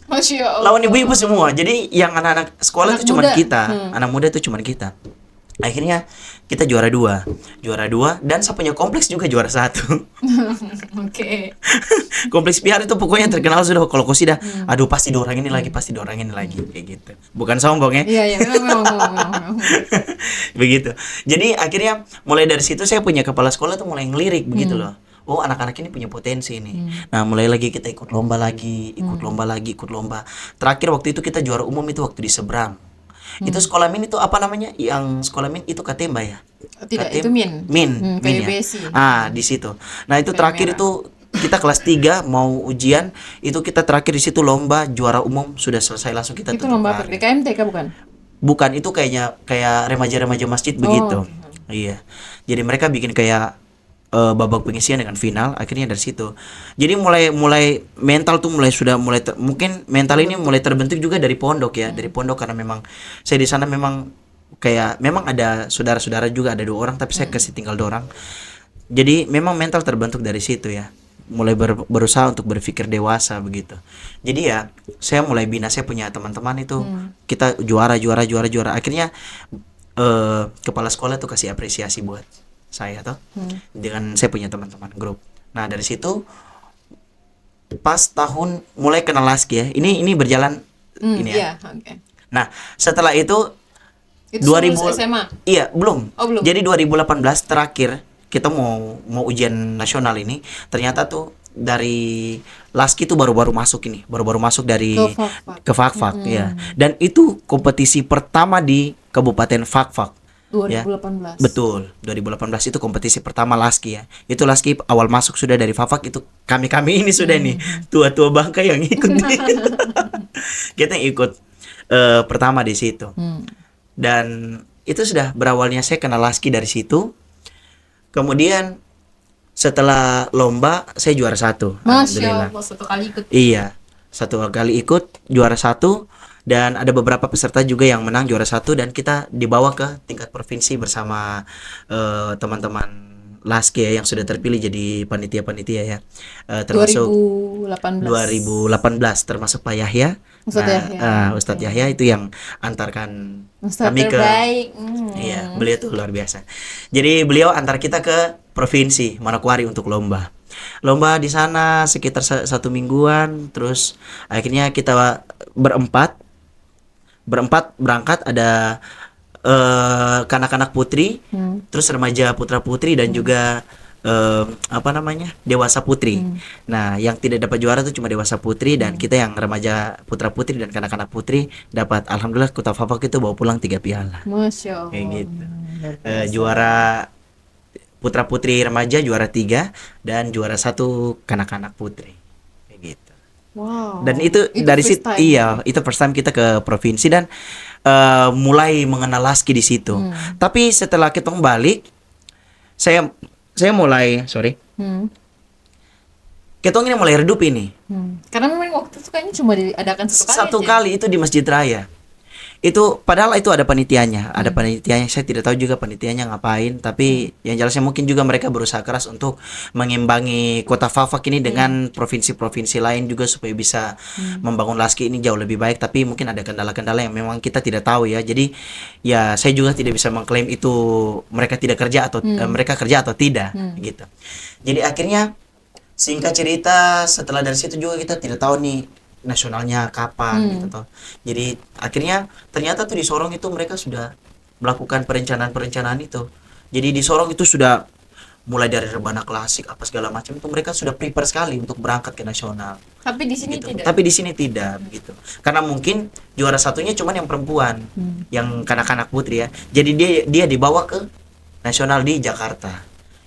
Masya Allah. Lawan ibu-ibu semua. Jadi yang anak-anak sekolah itu cuma kita, anak muda itu cuma kita. Akhirnya kita juara 2 dan saya punya kompleks juga juara 1. Oke. Kompleks PR itu pokoknya terkenal sudah kalau qasidah. Aduh pasti ada orang ini lagi kayak gitu. Bukan sombong ya. Iya memang. Begitu. Jadi akhirnya mulai dari situ saya punya kepala sekolah tuh mulai ngelirik begitu loh. Oh anak-anak ini punya potensi nih. Nah mulai lagi kita ikut lomba. Terakhir waktu itu kita juara umum itu waktu di Seberang. Itu sekolah min itu apa namanya? Yang sekolah min itu Katemba ya? Tidak, itu min. Min ya. Di situ. Nah, itu terakhir itu kita kelas 3 mau ujian, itu kita terakhir di situ lomba juara umum sudah selesai langsung kita itu lomba PKMTK bukan? Bukan, itu kayak remaja-remaja masjid begitu. Iya. Jadi mereka bikin kayak babak penyisian dengan final, akhirnya dari situ. Jadi mulai mental tuh mungkin mental ini mulai terbentuk juga dari pondok ya, dari pondok karena memang saya di sana memang kayak memang ada saudara-saudara juga, ada 2 orang tapi saya kasih tinggal 2 orang. Jadi memang mental terbentuk dari situ ya. Mulai berusaha untuk berpikir dewasa begitu. Jadi ya saya mulai bina, saya punya teman-teman itu kita juara. Akhirnya kepala sekolah tuh kasih apresiasi buat saya tuh dengan saya punya teman-teman grup. Nah dari situ pas tahun mulai kenal Laski ya. Ini berjalan ini ya. Okay. Nah setelah itu 2000 SMA. Iya belum. Oh, belum. Jadi 2018 terakhir kita mau ujian nasional ini, ternyata tuh dari Laski tuh baru masuk dari ke Fakfak ya. Dan itu kompetisi pertama di Kabupaten Fakfak 2018 ya. Betul, 2018 itu kompetisi pertama Laski ya. Itu Laski awal masuk sudah dari Fakfak, itu kami ini sudah nih tua-tua bangka yang ikut nih. Kita yang ikut pertama di situ. Dan itu sudah berawalnya saya kenal Laski dari situ. Kemudian setelah lomba saya juara 1. Alhamdulillah. Masya Allah, 1 kali ikut. Iya, 1 kali ikut juara 1, dan ada beberapa peserta juga yang menang juara 1, dan kita dibawa ke tingkat provinsi bersama teman-teman Laski ya, yang sudah terpilih jadi panitia ya. Termasuk 2018 termasuk Pak Yahya. Ustadz Yahya itu yang antarkan Ustadz kami terbaik. Iya, beliau tuh luar biasa. Jadi beliau antar kita ke provinsi Manokwari untuk lomba di sana sekitar 1 mingguan. Terus akhirnya kita berempat berangkat, ada kanak-kanak putri, terus remaja putra putri, dan juga dewasa putri. Nah yang tidak dapat juara tuh cuma dewasa putri, dan kita yang remaja putra putri dan kanak-kanak putri dapat, alhamdulillah Kota Fakfak itu bawa pulang 3 piala. Masya Allah. Kayak gitu. Juara putra putri remaja juara 3, dan juara 1 kanak-kanak putri. Kayak gitu. Wow. Dan itu dari situ, itu first time kita ke provinsi, dan mulai mengenal Laski di situ. Tapi setelah kita balik, saya mulai ketong ini mulai redup ini. Karena memang waktu itu kayaknya cuma diadakan 1 kali. 1 kali itu di Masjid Raya. Itu padahal itu ada panitianya, saya tidak tahu juga panitianya ngapain, tapi yang jelasnya mungkin juga mereka berusaha keras untuk mengimbangi Kota Fakfak ini dengan provinsi-provinsi lain juga supaya bisa membangun Laski ini jauh lebih baik. Tapi mungkin ada kendala-kendala yang memang kita tidak tahu ya. Jadi ya saya juga tidak bisa mengklaim itu mereka tidak kerja atau mereka kerja atau tidak gitu. Jadi akhirnya singkat cerita, setelah dari situ juga kita tidak tahu nih nasionalnya kapan gitu toh. Jadi akhirnya ternyata tuh di Sorong itu mereka sudah melakukan perencanaan itu. Jadi di Sorong itu sudah mulai dari rebana klasik apa segala macam itu mereka sudah prepare sekali untuk berangkat ke nasional. Tapi di sini gitu. tidak. Tapi di sini tidak begitu. Karena mungkin juara satunya cuman yang perempuan, yang kanak-kanak putri ya. Jadi dia dibawa ke nasional di Jakarta.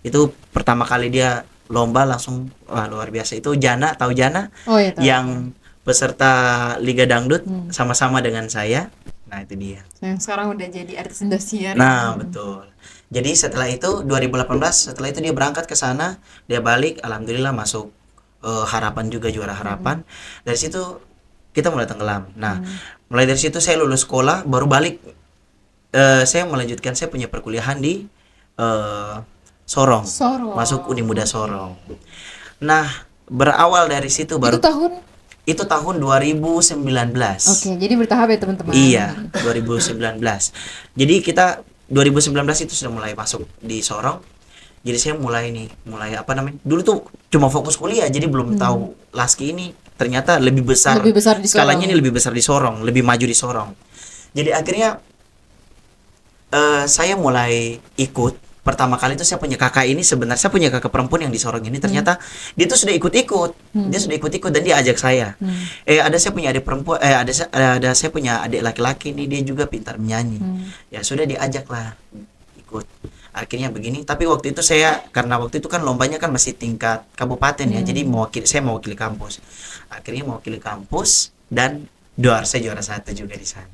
Itu pertama kali dia lomba langsung luar biasa. Itu Jana, tahu Jana? Oh, iya, tahu. Yang peserta Liga Dangdut sama-sama dengan saya. Nah itu dia. Yang sekarang udah jadi artis Indosiar. Nah betul. Jadi setelah itu 2018, setelah itu dia berangkat ke sana, dia balik, alhamdulillah masuk Harapan juga, juara Harapan. Dari situ kita mulai tenggelam. Nah mulai dari situ saya lulus sekolah, baru balik. Saya melanjutkan, saya punya perkuliahan di Sorong. Masuk Uni Muda Sorong. Nah berawal dari situ baru. Itu tahun 2019. Oke, jadi bertahap ya teman-teman. Iya, 2019. Jadi kita 2019 itu sudah mulai masuk di Sorong. Jadi saya mulai dulu tuh cuma fokus kuliah, jadi belum tahu Laski ini ternyata lebih besar di skalanya, ini lebih besar di Sorong, lebih maju di Sorong. Jadi akhirnya saya mulai ikut. Pertama kali itu saya punya kakak ini, sebenarnya saya punya kakak perempuan yang di Sorong ini, ternyata dia tuh sudah ikut-ikut. Dia sudah ikut-ikut dan dia ajak saya. Ada saya punya adik perempuan, ada saya punya adik laki-laki nih, dia juga pintar menyanyi. Ya sudah diajak lah ikut. Akhirnya begini, tapi waktu itu karena waktu itu kan lombanya kan masih tingkat kabupaten ya. Jadi saya mewakili kampus. Akhirnya mewakili kampus dan saya juara 1 juga di sana.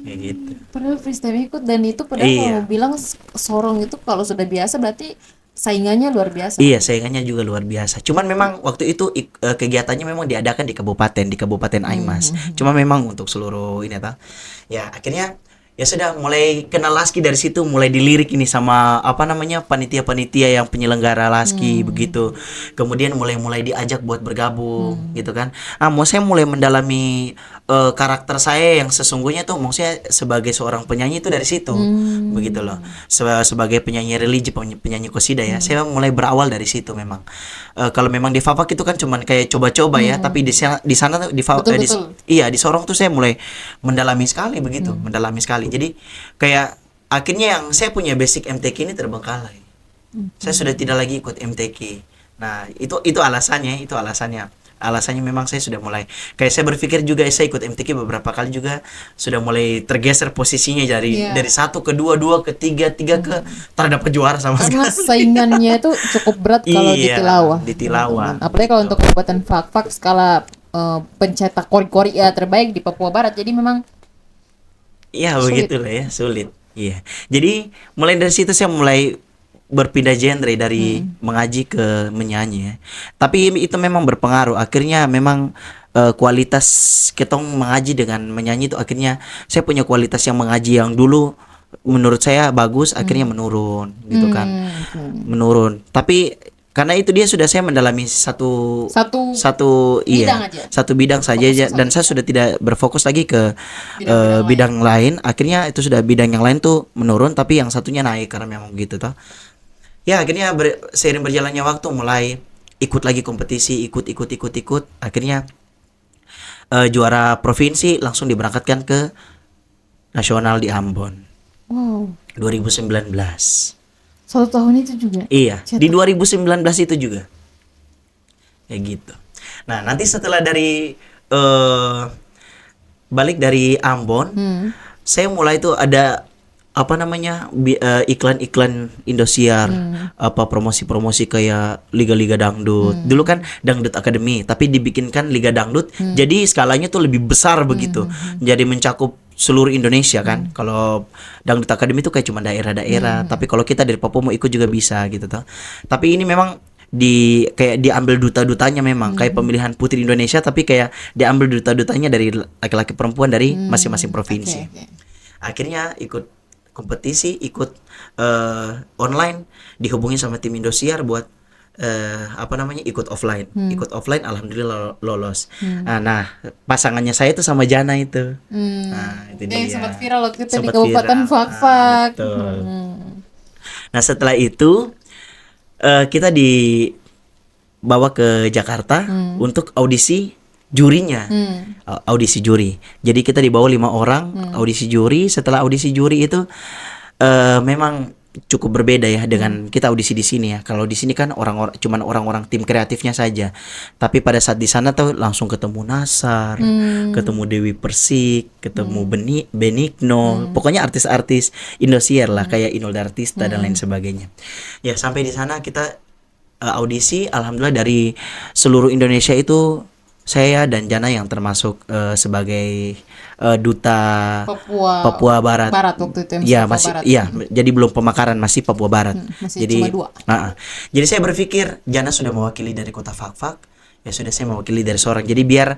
Kayak gitu. Padahal freestyle ikut, dan itu padahal kalau bilang Sorong itu kalau sudah biasa berarti saingannya luar biasa. Iya, saingannya juga luar biasa. Cuman memang waktu itu kegiatannya memang diadakan di Kabupaten Aimas. Cuma memang untuk seluruh ini ya akhirnya ya sudah mulai kenal Laski dari situ, mulai dilirik ini sama apa namanya panitia-panitia yang penyelenggara Laski begitu. Kemudian mulai diajak buat bergabung gitu kan. Mau saya mulai mendalami karakter saya yang sesungguhnya tuh, maksudnya sebagai seorang penyanyi itu dari situ begitu loh. Sebagai penyanyi religi, penyanyi qasidah ya, saya mulai berawal dari situ memang. Kalau memang di Fafak itu kan cuman kayak coba-coba ya, tapi di sana tuh iya di Sorong tuh saya mulai mendalami sekali begitu, mendalami sekali. Jadi kayak akhirnya yang saya punya basic MTQ ini terbengkalai. Saya sudah tidak lagi ikut MTQ. Nah, itu alasannya, Alasannya memang saya sudah mulai kayak saya berpikir juga saya ikut MTQ beberapa kali juga sudah mulai tergeser posisinya dari 1 ke 2, 2 ke 3, 3 ke tak dapat juara sama karena sekali. saingannya itu cukup berat kalau di Tilawah. Di Tilawah. Apalagi kalau untuk Kabupaten Fak-Fak skala pencetak kori-kori ya terbaik di Papua Barat. Jadi memang ya begitulah ya, sulit. Iya. Jadi mulai dari situ saya mulai berpindah genre dari mengaji ke menyanyi ya. Tapi itu memang berpengaruh. Akhirnya memang kualitas ketong mengaji dengan menyanyi itu akhirnya saya punya kualitas yang mengaji yang dulu menurut saya bagus akhirnya menurun gitu kan. Menurun. Tapi karena itu dia sudah saya mendalami satu bidang aja. Satu bidang saja dan saya sudah tidak berfokus lagi ke bidang lain. Akhirnya itu sudah bidang yang lain tuh menurun tapi yang satunya naik karena memang begitu toh. Ya akhirnya seiring berjalannya waktu mulai ikut lagi kompetisi, ikut. Akhirnya juara provinsi langsung diberangkatkan ke nasional di Ambon. Wow. 2019. 1 tahun itu juga. Iya, di 2019 itu juga. Kayak gitu. Nah, nanti setelah dari balik dari Ambon, saya mulai tuh ada apa namanya iklan-iklan Indosiar, apa promosi-promosi kayak liga-liga dangdut. Dulu kan Dangdut Academy, tapi dibikinkan liga dangdut. Jadi skalanya tuh lebih besar begitu. Jadi mencakup seluruh Indonesia kan. Kalau Dangdut Academy itu kayak cuma daerah-daerah, tapi kalau kita dari Papua mau ikut juga bisa gitu toh. Tapi ini memang kayak diambil duta-dutanya memang kayak pemilihan putri Indonesia, tapi kayak diambil duta-dutanya dari laki-laki perempuan dari masing-masing provinsi. Akhirnya ikut kompetisi, ikut online, dihubungi sama tim Indosiar buat ikut offline. Ikut offline alhamdulillah lolos. Nah, pasangannya saya itu sama Jana itu. Nah, itu dia. Yang sempat viral waktu itu di Kabupaten Fak-Fak. Nah, setelah itu kita dibawa ke Jakarta untuk audisi jurinya. Audisi juri. Jadi kita dibawa 5 orang audisi juri. Setelah audisi juri itu memang cukup berbeda ya dengan kita audisi di sini ya. Kalau di sini kan cuman orang-orang tim kreatifnya saja. Tapi pada saat di sana tuh langsung ketemu Nasar, ketemu Dewi Persik, ketemu Benigno, pokoknya artis-artis Indosiar lah kayak Inul Daratista dan lain sebagainya. Ya sampai di sana kita audisi, alhamdulillah dari seluruh Indonesia itu saya dan Jana yang termasuk sebagai duta Papua Barat. Waktu itu ya masih Barat. Iya, jadi belum pemakaran, masih Papua Barat. Masih jadi cuma 2. Jadi saya berpikir Jana sudah mewakili dari kota Fak-Fak, ya sudah saya mewakili dari Sorong. Jadi biar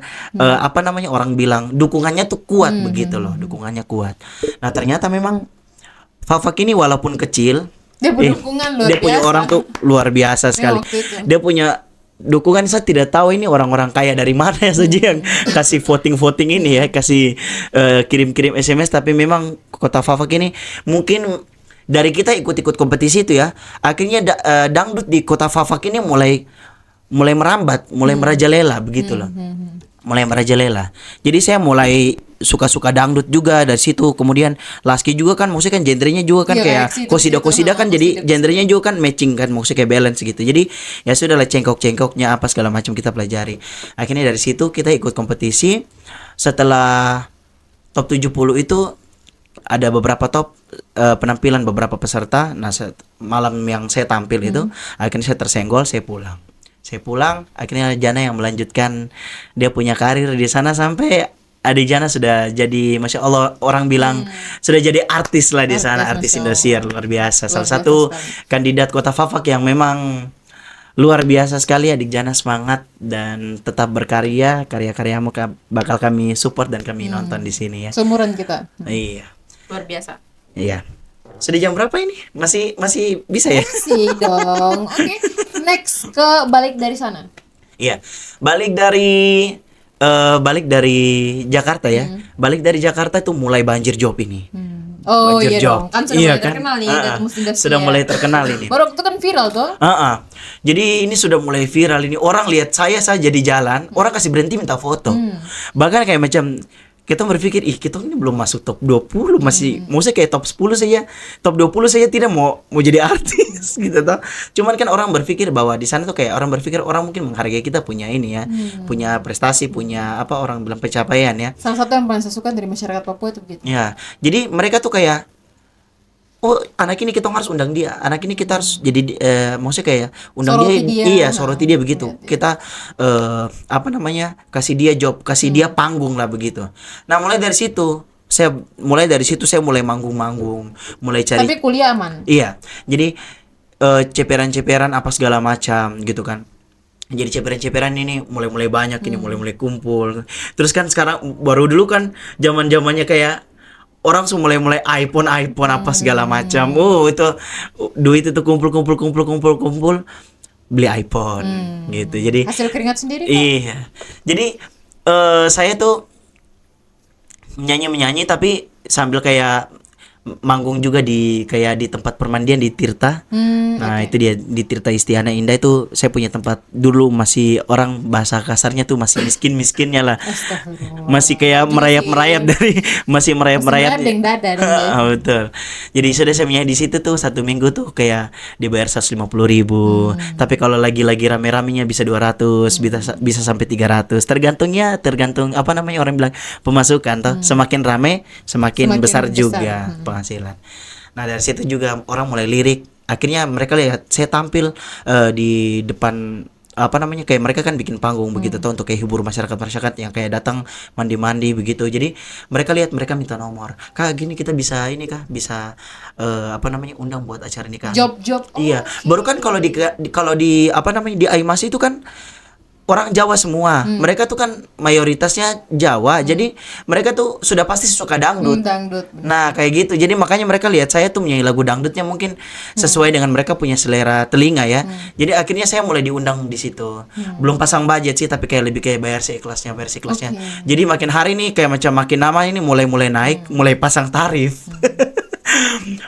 orang bilang dukungannya tuh kuat begitu loh, dukungannya kuat. Nah, ternyata memang Fak-Fak ini walaupun kecil, dia berdukungan luar dia punya biasa. orang tuh luar biasa sekali. Dia punya dukungan, saya tidak tahu ini orang-orang kaya dari mana saja yang kasih voting ini ya, kasih kirim-kirim SMS. Tapi memang kota Fak-Fak ini mungkin dari kita ikut-ikut kompetisi itu ya, akhirnya dangdut di kota Fak-Fak ini mulai merambat, mulai merajalela begitu loh. Mulai merajalela. Jadi saya mulai suka-suka dangdut juga dari situ. Kemudian Laski juga kan musik kan genrenya juga kan kayak kosida kan, jadi genrenya juga kan matching kan, musik kayak balance gitu. Jadi ya sudahlah cengkok-cengkoknya apa segala macam kita pelajari. Akhirnya dari situ kita ikut kompetisi. Setelah top 70 itu ada beberapa top penampilan beberapa peserta. Nah, malam yang saya tampil itu akhirnya saya tersenggol, saya pulang. Akhirnya Jana yang melanjutkan, dia punya karir di sana sampai adik Jana sudah jadi, masya Allah, orang bilang sudah jadi artis lah di sana, artis Indosiar luar biasa. Salah satu kandidat kota Fak-Fak yang memang luar biasa sekali. Adik Jana semangat dan tetap berkarya, karya-karyamu bakal kami support dan kami nonton di sini ya. Seumuran kita. Iya. luar biasa. Iya. Sudah jam berapa ini? Masih bisa ya? Sih dong. Oke, next ke balik dari sana. Iya. Balik dari Jakarta ya. Balik dari Jakarta tuh mulai banjir job ini. Oh Banjir iya job. dong, kan sudah Iya mulai kan? terkenal nih industri Sudah mulai terkenal ini. Baru itu kan viral tuh. Jadi ini sudah mulai viral ini. Orang lihat saya saja di jalan, orang kasih berhenti minta foto. Bahkan kayak macam kita berpikir, kita ini belum masuk top 20, masih maksudnya kayak top 10 saja. Top 20 saja tidak mau jadi artis gitu toh. Cuman kan orang berpikir bahwa di sana tuh kayak orang berpikir orang mungkin menghargai kita punya ini ya, punya prestasi, punya apa orang bilang pencapaian ya. Salah satu yang paling saya suka dari masyarakat Papua itu begitu. Ya, jadi mereka tuh kayak anak ini kita harus undang dia, anak ini kita harus jadi maksudnya kayak undang Soroti dia. dia. Iya, soroti dia begitu. Kita apa namanya, kasih dia job, kasih dia panggung lah begitu. Nah mulai dari situ saya mulai manggung-manggung, mulai cari. Tapi kuliah aman. Iya, jadi ceperan-ceperan apa segala macam gitu kan. Jadi ceperan-ceperan ini mulai banyak ini, mulai kumpul. Terus kan sekarang baru dulu kan zaman-zamannya kayak orang semua mulai iPhone apa segala macam. Itu duit itu kumpul beli iPhone gitu. Jadi hasil keringat sendiri kan? Iya. Jadi saya tuh menyanyi tapi sambil kayak manggung juga di tempat permandian di Tirta. Nah, itu dia di Tirta Istiana Indah itu saya punya tempat dulu, masih orang bahasa kasarnya tuh masih miskinnya lah. Masih kayak merayap dari masih merayap. Betul. Jadi sudah saya menyanyi di situ tuh 1 minggu tuh kayak dibayar 150.000. Tapi kalau lagi rame-ramenya bisa 200, bisa sampai 300. Tergantung apa namanya orang bilang pemasukan toh. Semakin rame semakin besar juga penghasilan. Nah dari situ juga orang mulai lirik. Akhirnya mereka lihat saya tampil di depan apa namanya, kayak mereka kan bikin panggung begitu tuh untuk kayak hibur masyarakat yang kayak datang mandi begitu. Jadi mereka lihat, mereka minta nomor. Kak gini kita bisa ini kah? Bisa apa namanya undang buat acara nikahan. Job. Iya. Baru kan kalau di apa namanya di Aimas itu kan orang Jawa semua. Mereka tuh kan mayoritasnya Jawa. Jadi mereka tuh sudah pasti suka dangdut. Nah, kayak gitu. Jadi makanya mereka lihat saya tuh menyanyi lagu dangdutnya mungkin sesuai dengan mereka punya selera telinga ya. Jadi akhirnya saya mulai diundang di situ. Belum pasang budget sih, tapi kayak lebih kayak bayar seikhlasnya. Jadi makin hari nih kayak macam makin lama ini mulai naik, mulai pasang tarif.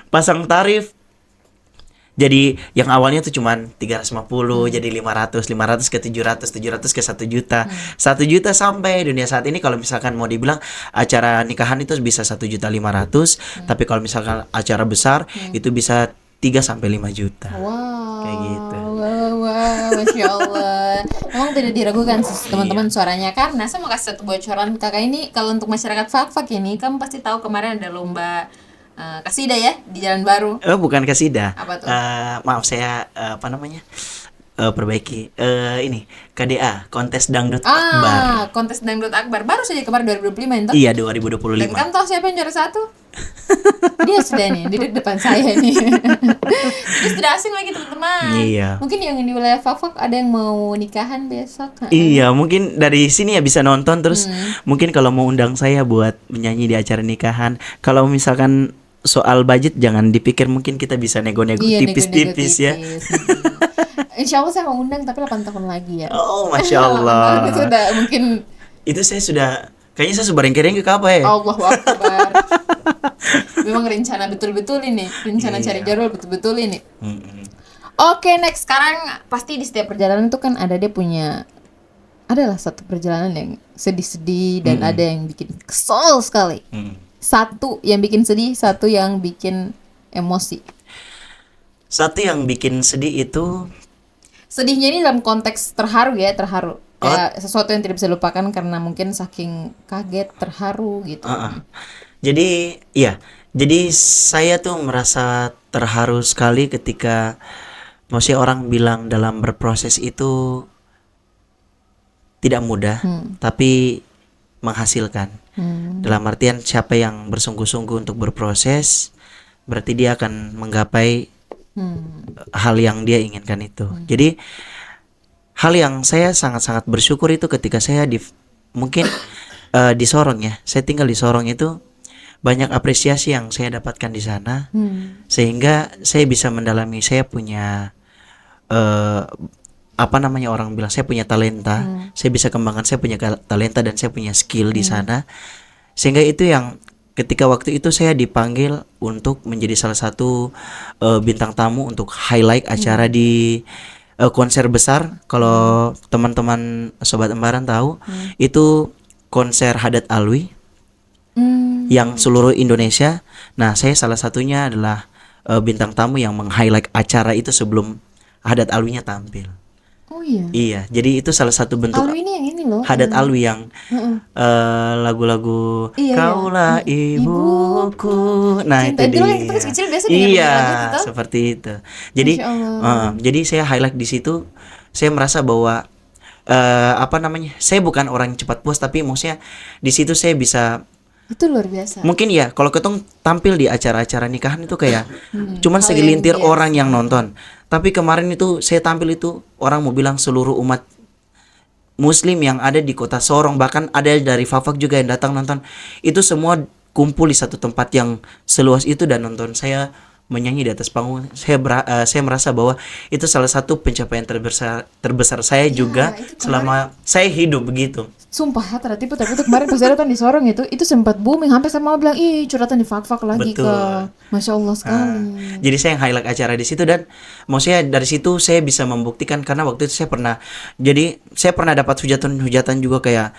Pasang tarif. Jadi yang awalnya tuh cuman 350 jadi 500 ke 700 ke 1 juta. 1 juta sampai dunia saat ini kalau misalkan mau dibilang acara nikahan itu bisa 1.500.000, tapi kalau misalkan acara besar itu bisa 3 sampai 5 juta. Wow. Kayak gitu. Wow, Masya Allah. Emang tidak diragukan teman-teman suaranya, karena saya mau kasih satu bocoran. Kakak ini kalau untuk masyarakat Fak-Fak ini, kamu pasti tahu kemarin ada lomba Kasida ya di Jalan Baru. Bukan Kasida. Apa tuh? Maaf saya apa namanya? Perbaiki ini KDA, kontes dangdut akbar. Kontes dangdut akbar baru saja kemarin 2025 itu. Iya 2025. Dan kamu tahu siapa yang juara 1? Dia sudah nih di depan saya nih. Jadi sudah asing lagi teman-teman. Iya. Mungkin yang di wilayah Fak-Fak ada yang mau nikahan besok. Iya, mungkin dari sini ya bisa nonton terus. Mungkin kalau mau undang saya buat menyanyi di acara nikahan, kalau misalkan soal budget jangan dipikir, mungkin kita bisa nego-nego tipis-tipis ya. Insya Allah saya mau undang tapi 8 tahun lagi ya. Oh, Masya Allah. Itu udah mungkin. Itu saya sudah, kayaknya saya sudah rengke-rengke ke apa ya? Allahu Akbar. Memang rencana betul-betul ini. Rencana cari jadwal betul-betul ini. Oke, next. Sekarang pasti di setiap perjalanan tuh kan adalah satu perjalanan yang sedih-sedih dan ada yang bikin kesel sekali. Satu yang bikin sedih, satu yang bikin emosi. Satu yang bikin sedih itu, sedihnya ini dalam konteks terharu. Kayak sesuatu yang tidak bisa dilupakan karena mungkin saking kaget, terharu gitu. Jadi saya tuh merasa terharu sekali ketika maksudnya orang bilang dalam berproses itu tidak mudah, tapi menghasilkan. Dalam artian siapa yang bersungguh-sungguh untuk berproses, berarti dia akan menggapai hal yang dia inginkan itu. Jadi hal yang saya sangat-sangat bersyukur itu ketika saya mungkin di Sorong ya. Saya tinggal di Sorong itu banyak apresiasi yang saya dapatkan di sana, sehingga saya bisa mendalami, saya punya apa namanya, orang bilang saya punya talenta, saya bisa kembangkan saya punya talenta dan saya punya skill di sana, sehingga itu yang ketika waktu itu saya dipanggil untuk menjadi salah satu bintang tamu untuk highlight acara di konser besar. Kalau teman-teman Sobat Embaran tahu, itu konser Hadat Alwi yang seluruh Indonesia. Nah, saya salah satunya adalah bintang tamu yang meng-highlight acara itu sebelum Hadat Alwinya tampil. Oh iya. Iya, jadi itu salah satu bentuk Alwi ini yang ini loh. Hadat Alwi yang lagu-lagu Iya, Kaulah Ibuku. Nah, Cinta itu itu lah dia. yang kita pas kecil biasa dengerin Iya, lagu itu toh. seperti itu. Jadi Masya Allah. jadi saya highlight di situ. Saya merasa bahwa apa namanya? Saya bukan orang yang cepat puas, tapi maksudnya di situ saya bisa, Itu luar biasa. mungkin ya kalau ketong tampil di acara-acara nikahan itu kayak cuman hal segelintir yang biasa. orang yang nonton. Tapi kemarin itu saya tampil itu orang mau bilang seluruh umat Muslim yang ada di kota Sorong, bahkan ada dari Fafak juga yang datang nonton. Itu semua kumpul di satu tempat yang seluas itu dan nonton saya menyanyi di atas panggung. Saya merasa bahwa itu salah satu pencapaian terbesar saya juga itu selama saya hidup begitu. Sumpah ya, tertipu. Tapi itu kemarin pas datang di Sorong itu sempat booming, sampai sama bilang ih curhatan di Fak-Fak lagi Betul. ke, Masya Allah sekali. Jadi saya yang highlight acara di situ dan maksudnya dari situ saya bisa membuktikan, karena waktu itu saya pernah dapat hujatan juga kayak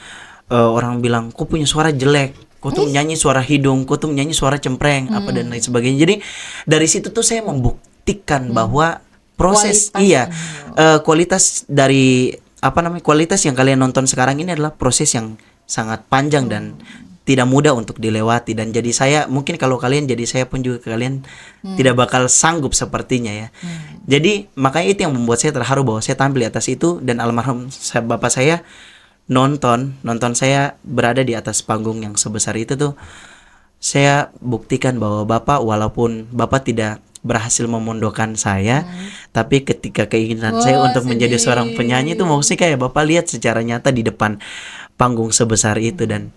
orang bilang kok punya suara jelek, kok tuh nyanyi suara hidung, kok tuh nyanyi suara cempreng apa dan lain sebagainya. Jadi dari situ tuh saya membuktikan bahwa proses kualitas dari apa namanya, kualitas yang kalian nonton sekarang ini adalah proses yang sangat panjang dan tidak mudah untuk dilewati. Dan jadi saya mungkin kalau kalian jadi saya pun juga kalian tidak bakal sanggup sepertinya ya. Jadi makanya itu yang membuat saya terharu bahwa saya tampil di atas itu dan almarhum bapak saya nonton saya berada di atas panggung yang sebesar itu tuh. Saya buktikan bahwa bapak, walaupun bapak tidak berhasil memondokan saya, tapi ketika keinginan saya untuk menjadi seorang penyanyi itu maksudnya kayak bapak lihat secara nyata di depan panggung sebesar itu. Dan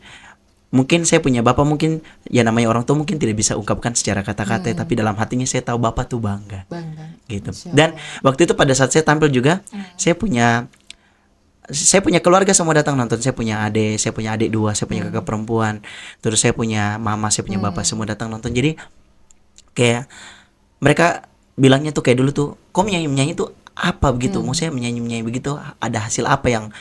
mungkin saya punya bapak, mungkin ya namanya orang tua mungkin tidak bisa ungkapkan secara kata-kata, tapi dalam hatinya saya tahu bapak tuh bangga gitu. Dan waktu itu pada saat saya tampil juga saya punya keluarga semua datang nonton. Saya punya adik 2, saya punya kakak perempuan, terus saya punya mama, saya punya bapak, semua datang nonton. Jadi kayak mereka bilangnya tuh kayak dulu tuh, kok menyanyi tuh apa begitu? Maksudnya menyanyi begitu ada hasil apa yang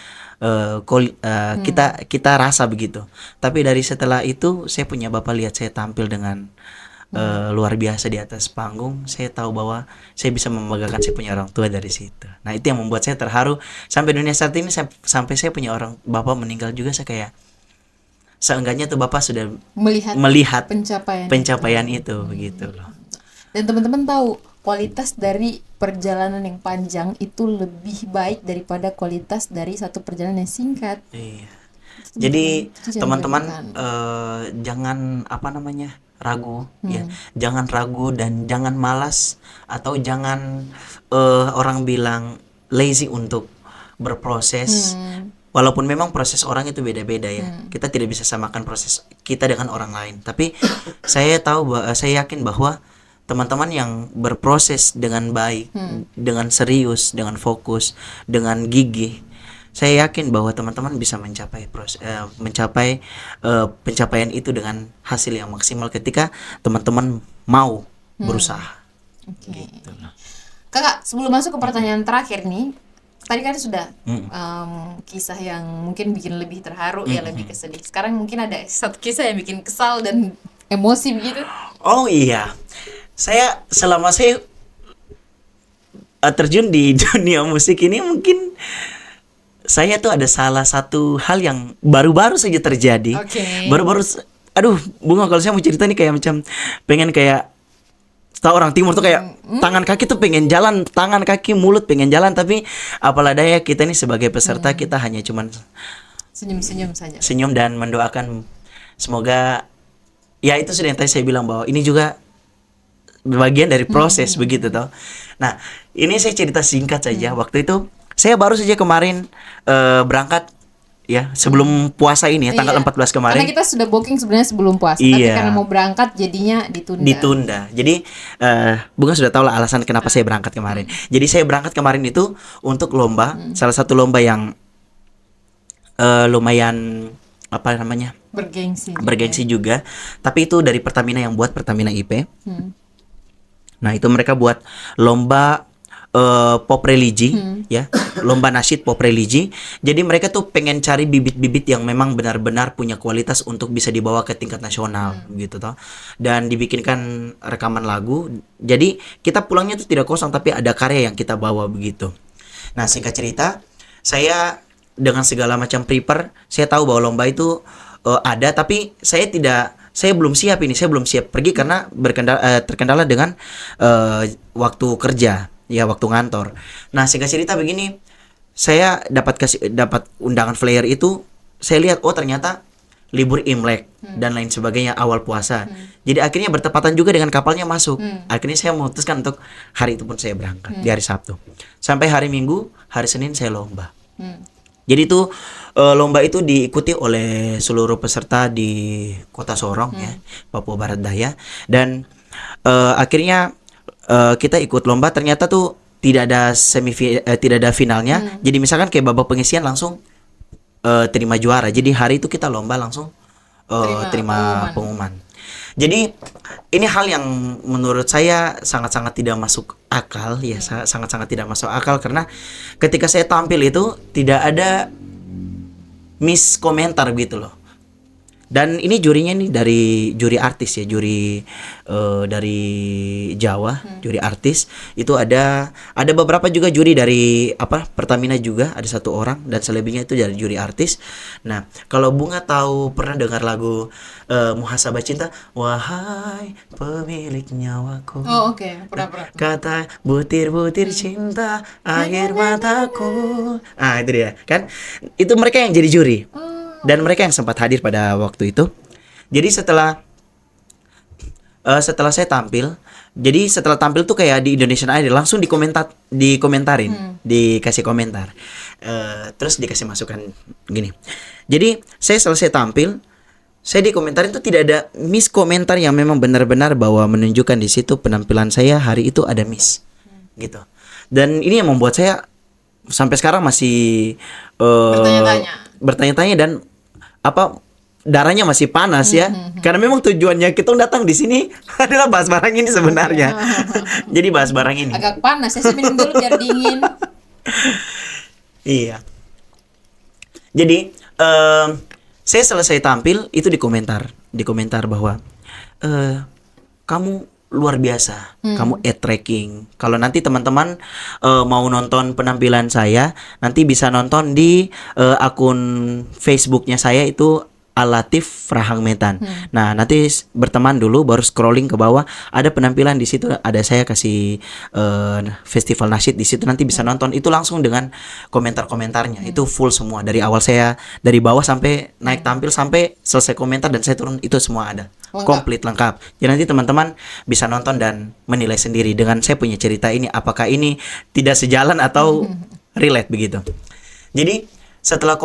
kita rasa begitu. Tapi dari setelah itu saya punya bapak lihat saya tampil dengan luar biasa di atas panggung, saya tahu bahwa saya bisa membanggakan saya punya orang tua dari situ. Nah itu yang membuat saya terharu sampai dunia saat ini. Sampai saya punya bapak meninggal juga, saya kayak seenggaknya tuh bapak sudah melihat pencapaian itu begitu loh. Dan teman-teman tahu kualitas dari perjalanan yang panjang itu lebih baik daripada kualitas dari satu perjalanan yang singkat. Iya. Jadi teman-teman jangan apa namanya ragu ya, jangan ragu dan jangan malas atau jangan orang bilang lazy untuk berproses. Walaupun memang proses orang itu beda-beda ya, kita tidak bisa samakan proses kita dengan orang lain. Tapi saya yakin bahwa teman-teman yang berproses dengan baik, dengan serius, dengan fokus, dengan gigih, saya yakin bahwa teman-teman bisa mencapai pencapaian itu dengan hasil yang maksimal ketika teman-teman mau berusaha. Gitu. Kakak, sebelum masuk ke pertanyaan terakhir nih, tadi kan sudah kisah yang mungkin bikin lebih terharu ya, lebih kesedih. Sekarang mungkin ada satu kisah yang bikin kesal dan emosi begitu. Oh iya, selama saya terjun di dunia musik ini, mungkin saya tuh ada salah satu hal yang baru-baru saja terjadi. Aduh Bunga, kalau saya mau cerita nih kayak macam pengen kayak tahu orang timur tuh kayak tangan kaki tuh pengen jalan, tangan kaki mulut pengen jalan, tapi apalah daya kita nih sebagai peserta kita hanya cuman senyum-senyum saja, senyum dan mendoakan semoga ya itu sudah yang tadi saya bilang bahwa ini juga bagian dari proses begitu toh. Nah ini saya cerita singkat saja. Waktu itu saya baru saja kemarin berangkat ya sebelum puasa ini ya, tanggal 14 kemarin. Karena kita sudah booking sebenarnya sebelum puasa, tapi karena mau berangkat jadinya ditunda. Jadi Bunga sudah tahu lah alasan kenapa saya berangkat kemarin. Jadi saya berangkat kemarin itu untuk lomba, salah satu lomba yang lumayan apa namanya? Bergengsi juga. Tapi itu dari Pertamina yang buat, Pertamina IP. Nah, itu mereka buat lomba pop religi ya, lomba nasyid pop religi. Jadi mereka tuh pengen cari bibit-bibit yang memang benar-benar punya kualitas untuk bisa dibawa ke tingkat nasional gitu toh. Dan dibikinkan rekaman lagu. Jadi kita pulangnya tuh tidak kosong, tapi ada karya yang kita bawa begitu. Nah, singkat cerita, saya dengan segala macam prepare, saya tahu bahwa lomba itu ada, tapi saya belum siap pergi karena terkendala dengan waktu kerja. Ya, waktu ngantor. Nah, singkat cerita begini, saya dapat undangan flyer itu, saya lihat ternyata libur Imlek dan lain sebagainya, awal puasa. Jadi akhirnya bertepatan juga dengan kapalnya masuk. Akhirnya saya memutuskan untuk hari itu pun saya berangkat di hari Sabtu. Sampai hari Minggu, hari Senin saya lomba. Jadi itu lomba itu diikuti oleh seluruh peserta di Kota Sorong ya, Papua Barat Daya, dan akhirnya kita ikut lomba. Ternyata tuh tidak ada finalnya. Jadi misalkan kayak babak pengisian langsung terima juara. Jadi hari itu kita lomba langsung terima pengumuman. Jadi ini hal yang menurut saya sangat-sangat tidak masuk akal ya, sangat-sangat tidak masuk akal, karena ketika saya tampil itu tidak ada miss komentar gitu loh. Dan ini jurinya nih dari juri artis ya, juri dari Jawa, juri artis. Itu ada beberapa juga juri dari Pertamina juga, ada 1 orang, dan selebihnya itu dari juri artis. Nah, kalau Bunga tahu pernah dengar lagu Muhasabah Cinta, wahai pemilik nyawaku. Oh, oke. Pernah. Kata butir-butir cinta air mataku. Itu dia kan. Itu mereka yang jadi juri. Dan mereka yang sempat hadir pada waktu itu. Jadi setelah saya tampil, jadi setelah tampil tuh kayak di Indonesian Idol langsung dikomentarin, dikasih komentar, terus dikasih masukan gini. Jadi saya selesai tampil, saya dikomentarin tuh tidak ada miss komentar yang memang benar-benar bahwa menunjukkan di situ penampilan saya hari itu ada miss, gitu. Dan ini yang membuat saya sampai sekarang masih bertanya-tanya dan darahnya masih panas ya. Karena memang tujuannya kita datang di sini adalah bahas barang ini sebenarnya. Jadi bahas barang ini. Agak panas ya, saya minum dulu biar dingin. Iya. Jadi saya selesai tampil itu di komentar bahwa kamu luar biasa, kamu tracking. Kalau nanti teman-teman mau nonton penampilan saya, nanti bisa nonton di akun Facebooknya saya itu Alatif Rahang Metan. Nah, nanti berteman dulu, baru scrolling ke bawah, ada penampilan di situ, ada saya kasih festival nasyid di situ, nanti bisa nonton. Itu langsung dengan komentar-komentarnya. Itu full semua dari awal saya dari bawah sampai naik tampil sampai selesai komentar dan saya turun, itu semua ada. Komplit lengkap. Jadi nanti teman-teman bisa nonton dan menilai sendiri dengan saya punya cerita ini, apakah ini tidak sejalan atau relate begitu. Jadi setelah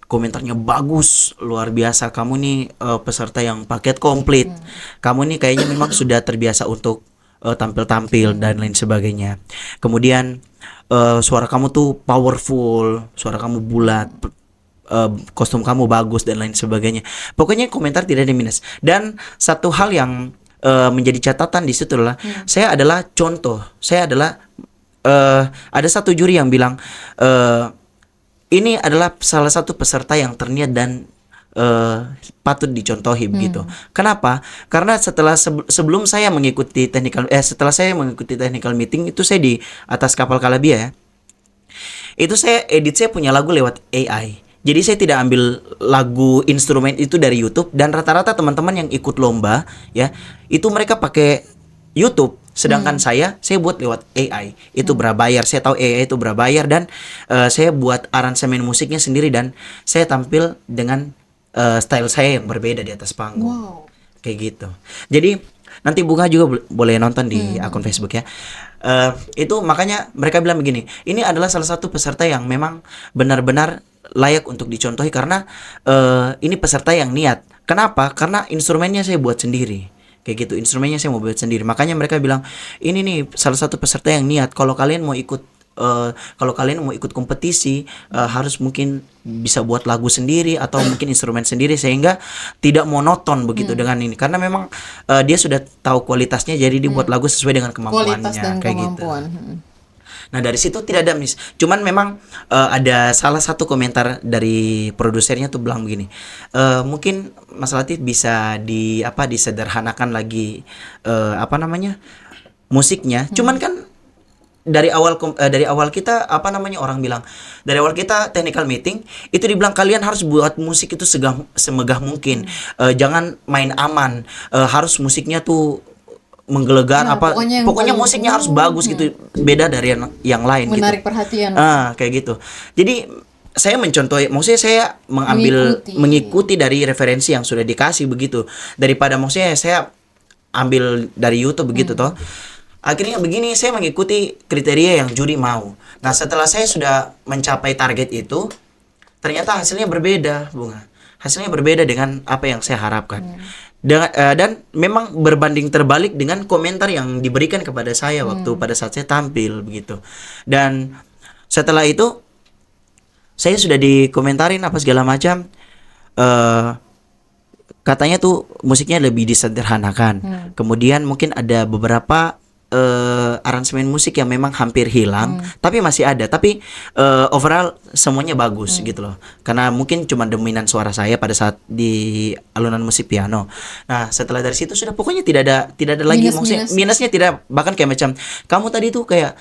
komentarnya bagus, luar biasa, kamu nih peserta yang paket komplit, kamu nih kayaknya memang sudah terbiasa untuk tampil-tampil dan lain sebagainya. Kemudian suara kamu tuh powerful, suara kamu bulat, kostum kamu bagus dan lain sebagainya. Pokoknya komentar tidak ada minus. Dan satu hal yang menjadi catatan di situ adalah saya adalah contoh. Saya adalah ada satu juri yang bilang ini adalah salah satu peserta yang terniat dan patut dicontohi begitu. Kenapa? Karena sebelum saya mengikuti setelah saya mengikuti technical meeting itu, saya di atas kapal Calabia ya. Itu saya punya lagu lewat AI. Jadi saya tidak ambil lagu instrumen itu dari YouTube, dan rata-rata teman-teman yang ikut lomba ya, itu mereka pakai YouTube. Sedangkan saya buat lewat AI. Itu berbayar. Saya tahu AI itu berbayar, dan saya buat aransemen musiknya sendiri, dan saya tampil dengan style saya yang berbeda di atas panggung. Kayak gitu. Jadi nanti Bunga juga boleh nonton di akun Facebook ya. Itu makanya mereka bilang begini, ini adalah salah satu peserta yang memang benar-benar layak untuk dicontohi karena ini peserta yang niat. Kenapa? Karena instrumennya saya buat sendiri. Kayak gitu, instrumennya saya mau buat sendiri. Makanya mereka bilang, ini nih salah satu peserta yang niat. Kalau kalian mau ikut kompetisi, harus mungkin bisa buat lagu sendiri atau mungkin instrumen sendiri sehingga tidak monoton begitu dengan ini. Karena memang dia sudah tahu kualitasnya, jadi dibuat lagu sesuai dengan kemampuannya. Kualitas dan kayak kemampuan. gitu. Nah dari situ tidak ada miss. Cuman memang ada salah satu komentar dari produsernya tuh bilang begini, mungkin Mas Latif bisa disederhanakan lagi musiknya. Cuman kan dari awal kita orang bilang dari awal kita technical meeting itu dibilang kalian harus buat musik itu semegah mungkin. Jangan main aman, harus musiknya tuh menggelegar pokoknya musiknya harus bagus gitu, beda dari yang lain, menarik gitu. Perhatian. Kayak gitu. Jadi saya mencontohi, maksudnya saya mengikuti dari referensi yang sudah dikasih begitu, daripada maksudnya saya ambil dari YouTube begitu toh. Akhirnya begini, saya mengikuti kriteria yang juri mau. Nah setelah saya sudah mencapai target itu, ternyata hasilnya berbeda, Bunga. Hasilnya berbeda dengan apa yang saya harapkan. Dan memang berbanding terbalik dengan komentar yang diberikan kepada saya waktu pada saat saya tampil begitu. Dan setelah itu saya sudah dikomentarin apa segala macam, katanya tuh musiknya lebih disederhanakan. Kemudian mungkin ada beberapa aransemen musik yang memang hampir hilang, tapi masih ada. Tapi overall semuanya bagus gitu loh. Karena mungkin cuma dominan suara saya pada saat di alunan musik piano. Nah setelah dari situ sudah pokoknya tidak ada lagi maksudnya minusnya tidak, bahkan kayak macam kamu tadi tuh kayak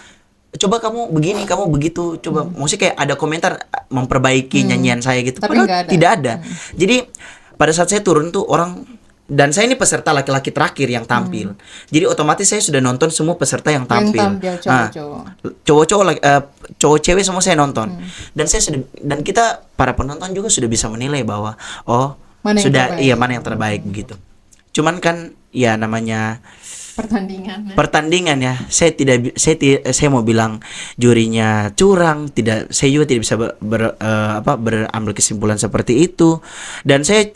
coba kamu begini, kamu begitu, coba maksudnya kayak ada komentar memperbaiki nyanyian saya gitu. Tapi Padahal tidak ada. Jadi pada saat saya turun tuh orang, dan saya ini peserta laki-laki terakhir yang tampil. Jadi otomatis saya sudah nonton semua peserta yang tampil. Cowok cewek semua saya nonton. Dan kita para penonton juga sudah bisa menilai bahwa mana yang terbaik begitu. Cuman kan ya namanya pertandingan ya. Saya mau bilang jurinya curang, saya juga tidak bisa berambil kesimpulan seperti itu. Dan saya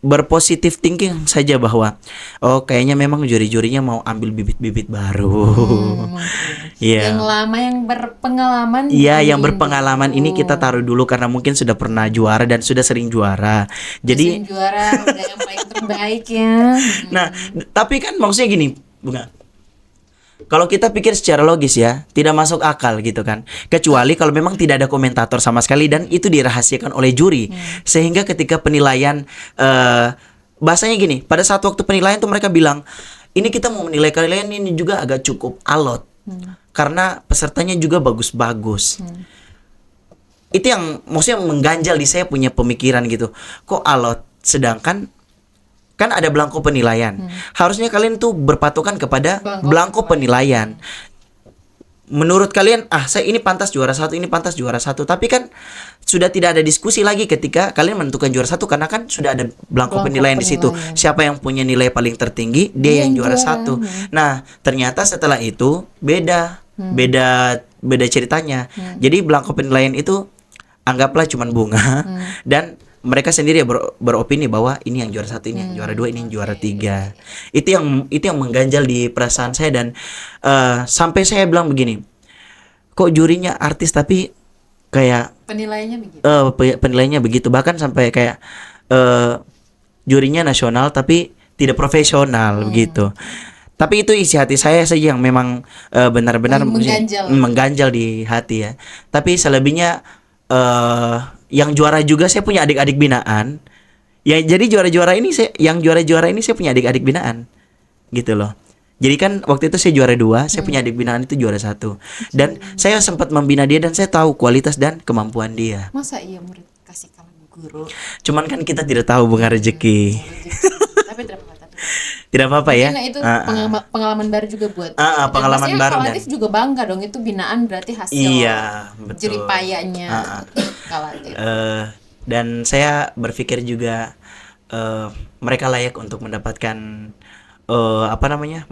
berpositif thinking saja bahwa kayaknya memang juri-jurinya mau ambil bibit-bibit baru. Yang lama yang berpengalaman. Iya, yang berpengalaman ini kita taruh dulu karena mungkin sudah pernah juara dan sudah sering juara. Jadi juara udah yang paling terbaik ya. Nah, tapi kan maksudnya gini, Bunga. Kalau kita pikir secara logis ya, tidak masuk akal gitu kan. Kecuali kalau memang tidak ada komentator sama sekali dan itu dirahasiakan oleh juri. Sehingga ketika penilaian, bahasanya gini, pada saat waktu penilaian tuh mereka bilang, ini kita mau menilai kalian ini juga agak cukup alot. Karena pesertanya juga bagus-bagus. Itu yang maksudnya mengganjal di saya punya pemikiran gitu. Kok alot? Sedangkan kan ada belangko penilaian. Harusnya kalian tuh berpatokan kepada belangko penilaian. Menurut kalian, saya ini pantas juara satu, ini pantas juara satu. Tapi kan sudah tidak ada diskusi lagi ketika kalian menentukan juara satu, karena kan sudah ada belangko penilaian di situ. Siapa yang punya nilai paling tertinggi, dia yang juara satu. Nah, ternyata setelah itu beda ceritanya. Jadi belangko penilaian itu anggaplah cuman Bunga dan mereka sendiri beropini bahwa ini yang juara satu, ini yang juara dua, ini yang juara tiga. Itu yang mengganjal di perasaan saya. Dan sampai saya bilang begini, kok jurinya artis tapi kayak penilaiannya begitu. Bahkan sampai kayak jurinya nasional tapi tidak profesional begitu. Tapi itu isi hati saya saja yang memang benar-benar mengganjal di hati ya. Tapi selebihnya yang juara juga saya punya adik-adik binaan. Ya jadi juara-juara ini saya punya adik-adik binaan. Gitu loh. Jadi kan waktu itu saya juara 2, saya punya adik binaan itu juara 1. Dan saya sempat membina dia dan saya tahu kualitas dan kemampuan dia. Masa iya murid kasih kamu guru? Cuman kan kita tidak tahu Bunga rezeki. Tapi tidak apa-apa ya. Itu pengalaman baru juga buat. Pengalaman baru. Dan Latif juga bangga dong, itu binaan berarti hasil. Iya, betul. Jeripayanya Latif. Dan saya berpikir juga mereka layak untuk mendapatkan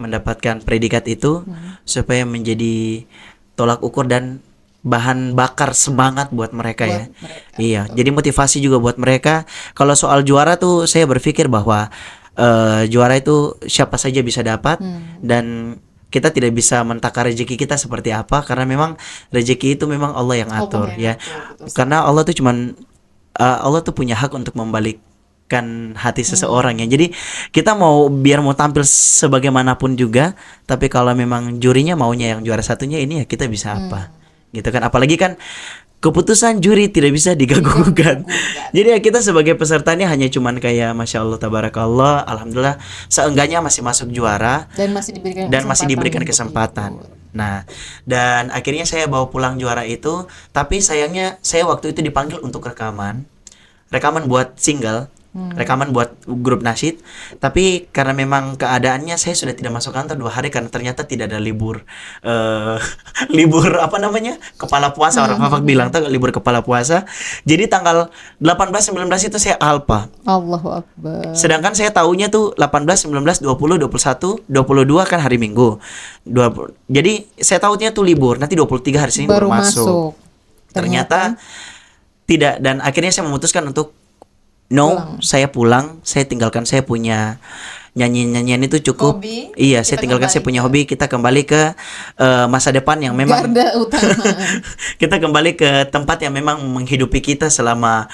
mendapatkan predikat itu supaya menjadi tolak ukur dan bahan bakar semangat buat mereka ya. Buat mereka, Iya, betul. jadi motivasi juga buat mereka. Kalau soal juara tuh saya berpikir bahwa juara itu siapa saja bisa dapat dan kita tidak bisa mentakar rezeki kita seperti apa karena memang rezeki itu memang Allah yang atur ya. Betul. Karena Allah tuh cuman Allah tuh punya hak untuk membalikkan hati seseorang ya. Jadi kita biar mau tampil sebagaimanapun juga, tapi kalau memang jurinya maunya yang juara satunya ini ya kita bisa apa? Gitu kan. Apalagi kan keputusan juri tidak bisa diganggu-gugat. Jadi ya kita sebagai pesertanya hanya cuman kayak Masya Allah Tabarakallah, Alhamdulillah seenggaknya masih masuk juara Dan masih diberikan kesempatan. Nah, dan akhirnya saya bawa pulang juara itu, tapi sayangnya saya waktu itu dipanggil untuk rekaman buat single, rekaman buat grup nasyid, tapi karena memang keadaannya saya sudah tidak masuk kantor 2 hari karena ternyata tidak ada libur libur apa namanya kepala puasa, orang Fafak bilang tuh libur kepala puasa. Jadi tanggal 18 19 itu saya alpa. Allahu Akbar. Sedangkan saya tahunya tuh 18, 19, 20, 21, 22 kan hari Minggu. 20. Jadi saya tahunya tuh libur. Nanti 23 hari Senin baru masuk. Ternyata tidak, dan akhirnya saya memutuskan untuk saya pulang, saya tinggalkan saya punya nyanyian itu cukup. Hobi, iya, kita saya tinggalkan saya kembali punya hobi, kita kembali ke masa depan yang memang garda utama. kita kembali ke tempat yang memang menghidupi kita selama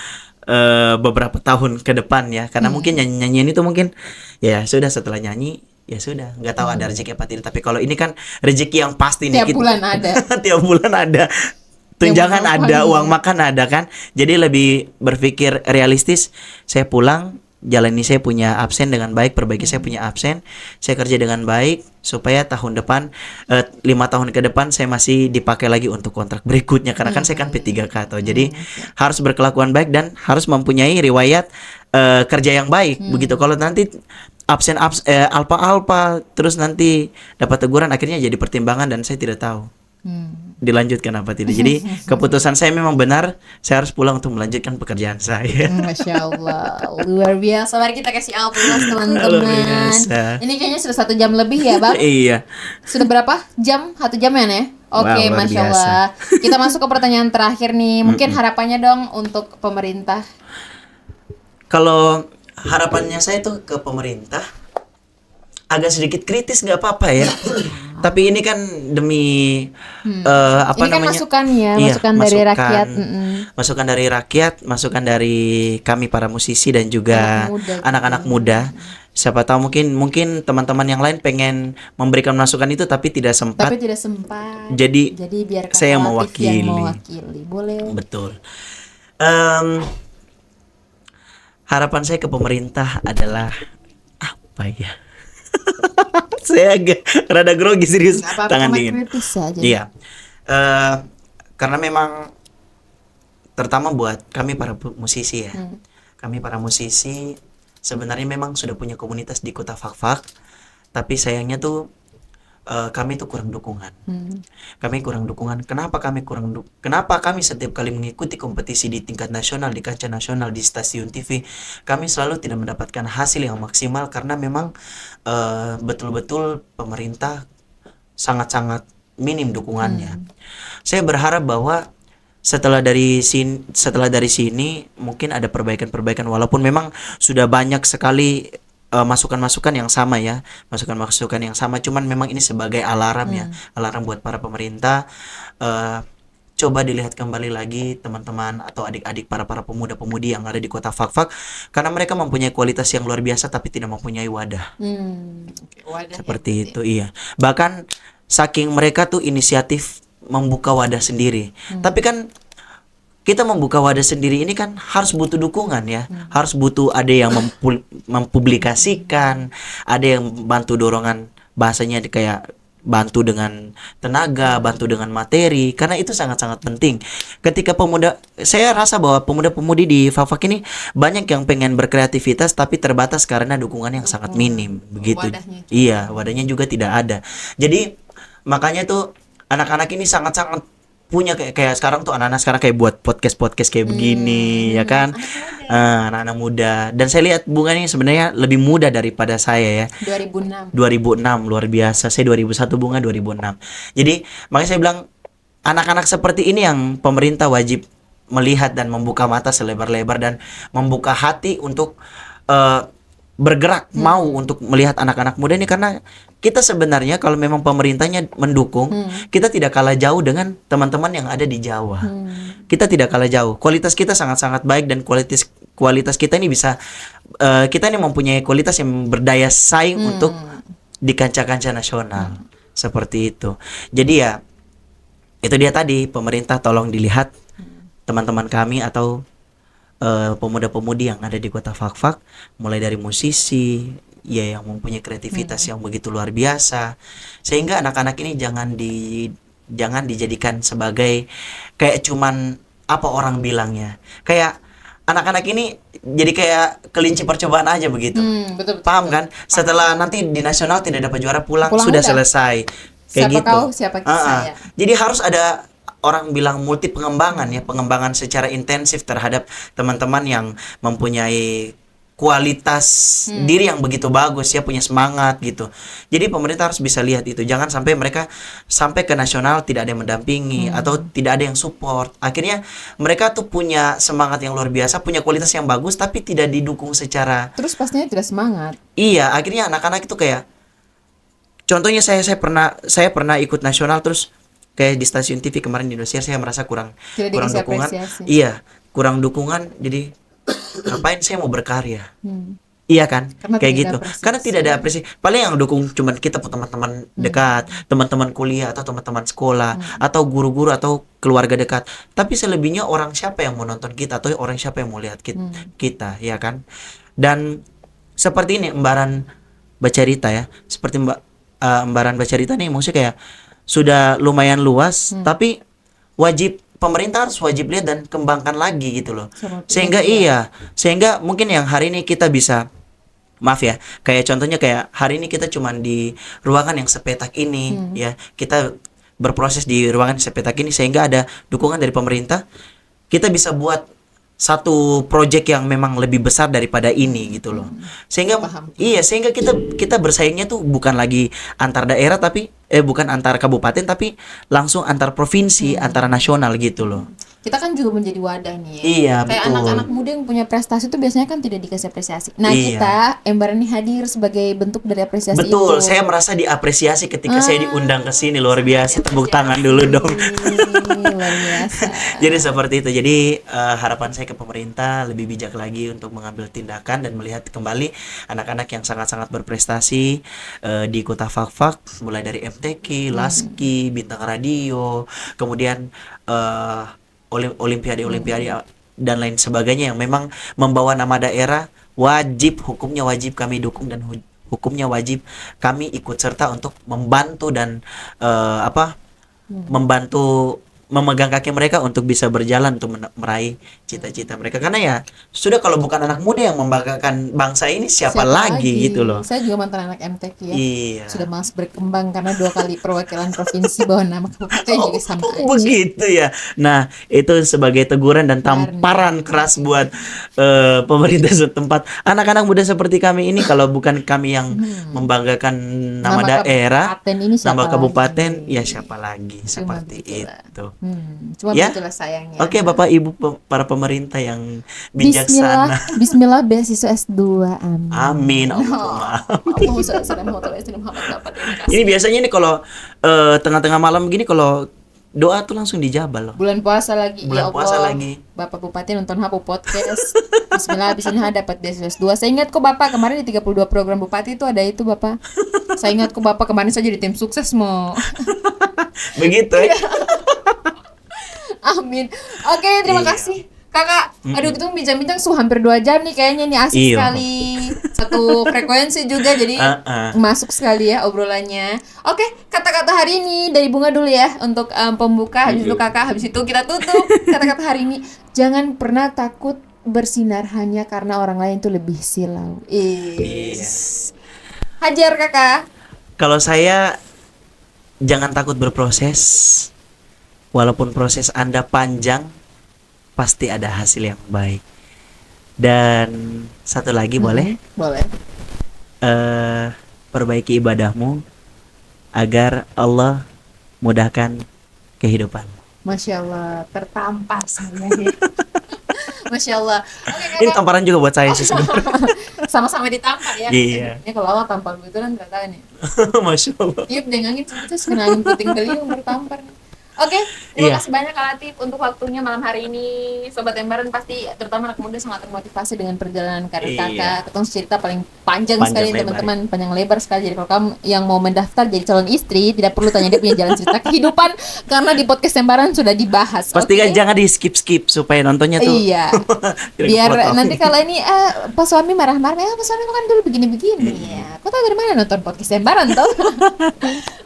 beberapa tahun ke depan ya. Karena mungkin nyanyian itu mungkin ya sudah, setelah nyanyi ya sudah, nggak tahu ada rezeki apa tidak. Tapi kalau ini kan rezeki yang pasti nih, Tiap bulan ada. tiap bulan ada, tunjangan Yang ada, makan, uang makan ada kan. Jadi lebih berpikir realistis. Saya pulang, jalani saya punya absen dengan baik, perbaiki saya punya absen, saya kerja dengan baik supaya tahun depan 5 tahun ke depan saya masih dipakai lagi untuk kontrak berikutnya karena kan saya kan P3K atau jadi harus berkelakuan baik dan harus mempunyai riwayat kerja yang baik. Begitu kalau nanti absen alpa terus nanti dapat teguran, akhirnya jadi pertimbangan dan saya tidak tahu dilanjutkan apa tidak. Jadi keputusan saya memang benar, saya harus pulang untuk melanjutkan pekerjaan saya. Masya Allah, luar biasa. Mari kita kasih aplaus Luar teman-teman. biasa. Ini kayaknya sudah 1 jam lebih ya Bang. Iya. Sudah berapa jam? 1 jam ya? Oke, Wah, luar Masya biasa. Allah. Kita masuk ke pertanyaan terakhir nih. Mungkin harapannya dong untuk pemerintah. Kalau harapannya saya tuh ke pemerintah agak sedikit kritis, nggak apa-apa ya. Tapi ini kan demi apa Ini kan namanya? masukan ya, Iya, masukan dari rakyat. Masukan dari rakyat, masukan dari kami para musisi dan juga anak-anak muda. Siapa tahu mungkin teman-teman yang lain pengen memberikan masukan itu tapi tidak sempat. Tapi tidak sempat. Jadi biar Kak saya yang Latif yang mewakili. Boleh. Betul. Harapan saya ke pemerintah adalah apa ya? Saya agak rada grogi serius, Nggak apa-apa, tangan cuma dingin. kritis aja. Iya. Karena memang terutama buat kami para musisi ya. Kami para musisi sebenarnya memang sudah punya komunitas di Kota Fakfak, tapi sayangnya tuh kami tuh kurang dukungan. Kami kurang dukungan. Kenapa kami setiap kali mengikuti kompetisi di tingkat nasional, di kancah nasional, di stasiun TV, kami selalu tidak mendapatkan hasil yang maksimal karena memang betul-betul pemerintah sangat-sangat minim dukungannya. Saya berharap bahwa setelah dari sini mungkin ada perbaikan-perbaikan, walaupun memang sudah banyak sekali masukan-masukan yang sama ya, masukan-masukan yang sama, cuman memang ini sebagai alarm ya, alarm buat para pemerintah. Coba dilihat kembali lagi teman-teman atau adik-adik para pemuda-pemudi yang ada di Kota Fakfak, karena mereka mempunyai kualitas yang luar biasa tapi tidak mempunyai wadah. Seperti itu, iya. Bahkan saking mereka tuh inisiatif membuka wadah sendiri. Tapi kan kita membuka wadah sendiri ini kan harus butuh dukungan ya. Harus butuh ada yang mempublikasikan, ada yang bantu dorongan, bahasanya kayak bantu dengan tenaga, bantu dengan materi, karena itu sangat-sangat penting. Ketika saya rasa bahwa pemuda-pemudi di Fakfak ini banyak yang pengen berkreativitas tapi terbatas karena dukungan yang sangat minim, begitu. Wadahnya. Iya, wadahnya juga tidak ada. Jadi makanya tuh anak-anak ini sangat-sangat punya kayak sekarang tuh anak-anak sekarang kayak buat podcast kayak begini ya kan, anak-anak muda. Dan saya lihat Bunga ini sebenarnya lebih muda daripada saya ya. 2006 luar biasa. Saya 2001, Bunga 2006. Jadi makanya saya bilang anak-anak seperti ini yang pemerintah wajib melihat dan membuka mata selebar-lebar dan membuka hati untuk bergerak mau untuk melihat anak-anak muda ini, karena kita sebenarnya kalau memang pemerintahnya mendukung, kita tidak kalah jauh dengan teman-teman yang ada di Jawa. Kita tidak kalah jauh. Kualitas kita sangat-sangat baik dan kualitas kita ini bisa kita ini mempunyai kualitas yang berdaya saing untuk di kancah-kancah nasional. Seperti itu. Jadi ya itu dia tadi, pemerintah tolong dilihat teman-teman kami atau pemuda-pemudi yang ada di kota Fakfak, mulai dari musisi ya yang mempunyai kreativitas yang begitu luar biasa, sehingga anak-anak ini jangan dijadikan sebagai kayak cuman apa orang bilangnya, kayak anak-anak ini jadi kayak kelinci percobaan aja begitu. Betul, Paham kan? Setelah nanti di nasional tidak dapat juara, pulang sudah udah selesai kayak siapa gitu. kau siapa saya. Jadi harus ada, orang bilang multi pengembangan ya, pengembangan secara intensif terhadap teman-teman yang mempunyai kualitas diri yang begitu bagus ya, punya semangat gitu. Jadi pemerintah harus bisa lihat itu, jangan sampai mereka sampai ke nasional tidak ada yang mendampingi atau tidak ada yang support. Akhirnya mereka tuh punya semangat yang luar biasa, punya kualitas yang bagus, tapi tidak didukung secara, Terus pastinya tidak semangat. iya, akhirnya anak-anak itu kayak, contohnya saya pernah ikut nasional, terus kayak di stasiun TV kemarin di Indonesia, saya merasa kurang Tidak dikasih dukungan. apresiasi. Iya, kurang dukungan. Jadi ngapain saya mau berkarya? Iya kan? Karena Kayak tidak gitu. ada apresiasi. Karena tidak ada apresiasi. Paling yang dukung cuma kita teman-teman dekat, teman-teman kuliah atau teman-teman sekolah atau guru-guru atau keluarga dekat. Tapi selebihnya orang siapa yang mau nonton kita atau orang siapa yang mau lihat kita, ya kan? Dan seperti ini Embaran Bacarita ya. Seperti Embaran Bacarita nih, maksudnya kayak sudah lumayan luas, tapi pemerintah harus wajib lihat dan kembangkan lagi gitu loh. Sehingga mungkin yang hari ini kita bisa, maaf ya, kayak contohnya kayak hari ini kita cuman di ruangan yang sepetak ini ya, kita berproses di ruangan sepetak ini, sehingga ada dukungan dari pemerintah, kita bisa buat satu project yang memang lebih besar daripada ini gitu loh. Sehingga sehingga kita bersaingnya tuh bukan lagi antar daerah, tapi bukan antar kabupaten, tapi langsung antar provinsi, antara nasional gitu loh. Kita kan juga menjadi wadah nih ya. Iya, kayak betul. anak-anak muda yang punya prestasi itu biasanya kan tidak dikasih apresiasi. Nah, Iya. kita Embaran ini hadir sebagai bentuk dari apresiasi Betul, itu. saya merasa diapresiasi ketika saya diundang ke sini, luar biasa. Tepuk tangan dulu dong. Luar biasa. Jadi seperti itu. Jadi harapan saya ke pemerintah lebih bijak lagi untuk mengambil tindakan dan melihat kembali anak-anak yang sangat-sangat berprestasi di kota Fakfak, mulai dari MTQ, Laski, Bintang Radio, kemudian olimpiade dan lain sebagainya yang memang membawa nama daerah. Hukumnya wajib kami dukung dan hukumnya wajib kami ikut serta untuk membantu dan membantu memegang kaki mereka untuk bisa berjalan untuk meraih cita-cita mereka. Karena ya sudah, kalau bukan anak muda yang membanggakan bangsa ini, siapa lagi gitu loh. Saya juga mantan anak MTQ ya. Iya. Sudah malas berkembang karena 2 kali perwakilan provinsi bawah nama kabupaten juga sama aja. Begitu ya. Nah, itu sebagai teguran dan tamparan keras buat pemerintah setempat. Anak-anak muda seperti kami ini, kalau bukan kami yang membanggakan nama daerah, kabupaten ini siapa nama kabupaten, lagi? ya siapa lagi. Cuma Seperti begitulah. itu. Cuma Ya? begitulah sayangnya. Oke, Bapak Ibu para pemerintah yang bijaksana. Bismillah beasiswa S2. Amin. Amin. Allahumma. Ini Ini biasanya nih kalau tengah-tengah malam gini, kalau doa tuh langsung dijabal loh. bulan puasa lagi. Bulan Ya Allah, puasa lagi. Bapak Bupati nonton Hapu Podcast. Bismillah dapat beasiswa S2. Saya ingat kok Bapak kemarin di 32 program Bupati itu ada itu Bapak. Saya ingat kok Bapak kemarin saja di tim sukses mau. Begitu ya. Amin. Oke, terima Iya. kasih Kakak. Aduh, kita bincang-bincang hampir 2 jam nih kayaknya nih, asik Iya. sekali. Satu frekuensi juga, jadi masuk sekali ya obrolannya. Oke, kata-kata hari ini dari Bunga dulu ya untuk pembuka, habis itu Kakak, habis itu kita tutup. Kata-kata hari ini, jangan pernah takut bersinar hanya karena orang lain tuh lebih silau. Hajar Kakak. Kalau saya, jangan takut berproses. Walaupun proses Anda panjang, pasti ada hasil yang baik. Dan satu lagi boleh? Boleh. Perbaiki ibadahmu agar Allah mudahkan kehidupan. Masya Allah, tertampar sebenarnya. Masya Allah. Oke, Ini kakak. tamparan juga buat saya sih sebenarnya. Sama-sama ditampar ya. Iya. Ini kalau Allah tampar betulan ternyata nih. Masya Allah. Iya, dengangin terus kena angin puting beliung bertampar. Oke, terima Iya. kasih banyak Kak Latif untuk waktunya malam hari ini. Sobat Embaran pasti terutama anak muda sangat termotivasi dengan perjalanan karir Iya. kakak. Ketemu cerita paling panjang Panjang sekali lebar. teman-teman, panjang lebar sekali. Jadi kalau kamu yang mau mendaftar jadi calon istri, tidak perlu tanya dia punya jalan cerita kehidupan karena di podcast Embaran sudah dibahas. Pastikan Oke? jangan di skip supaya nontonnya tuh. Iya. tidak Biar kepotong. nanti kalau ini pas suami marah-marah, pas suami kan dulu begini-begini ya. Kau tahu dari mana nonton podcast Embaran tuh?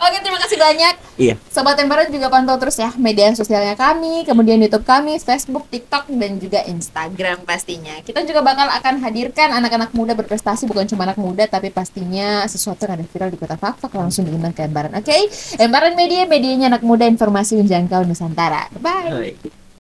Oke, terima kasih banyak. Iya. Sobat Embaran juga pantau terus ya media sosialnya kami, kemudian YouTube kami, Facebook, TikTok, dan juga Instagram pastinya. Kita juga bakal akan hadirkan anak-anak muda berprestasi, bukan cuma anak muda, tapi pastinya sesuatu yang ada viral di kota Fakfak langsung diundang ke Embaran. Oke? Embaran Media, medianya anak muda, informasi menjangkau Nusantara. Bye. Hai.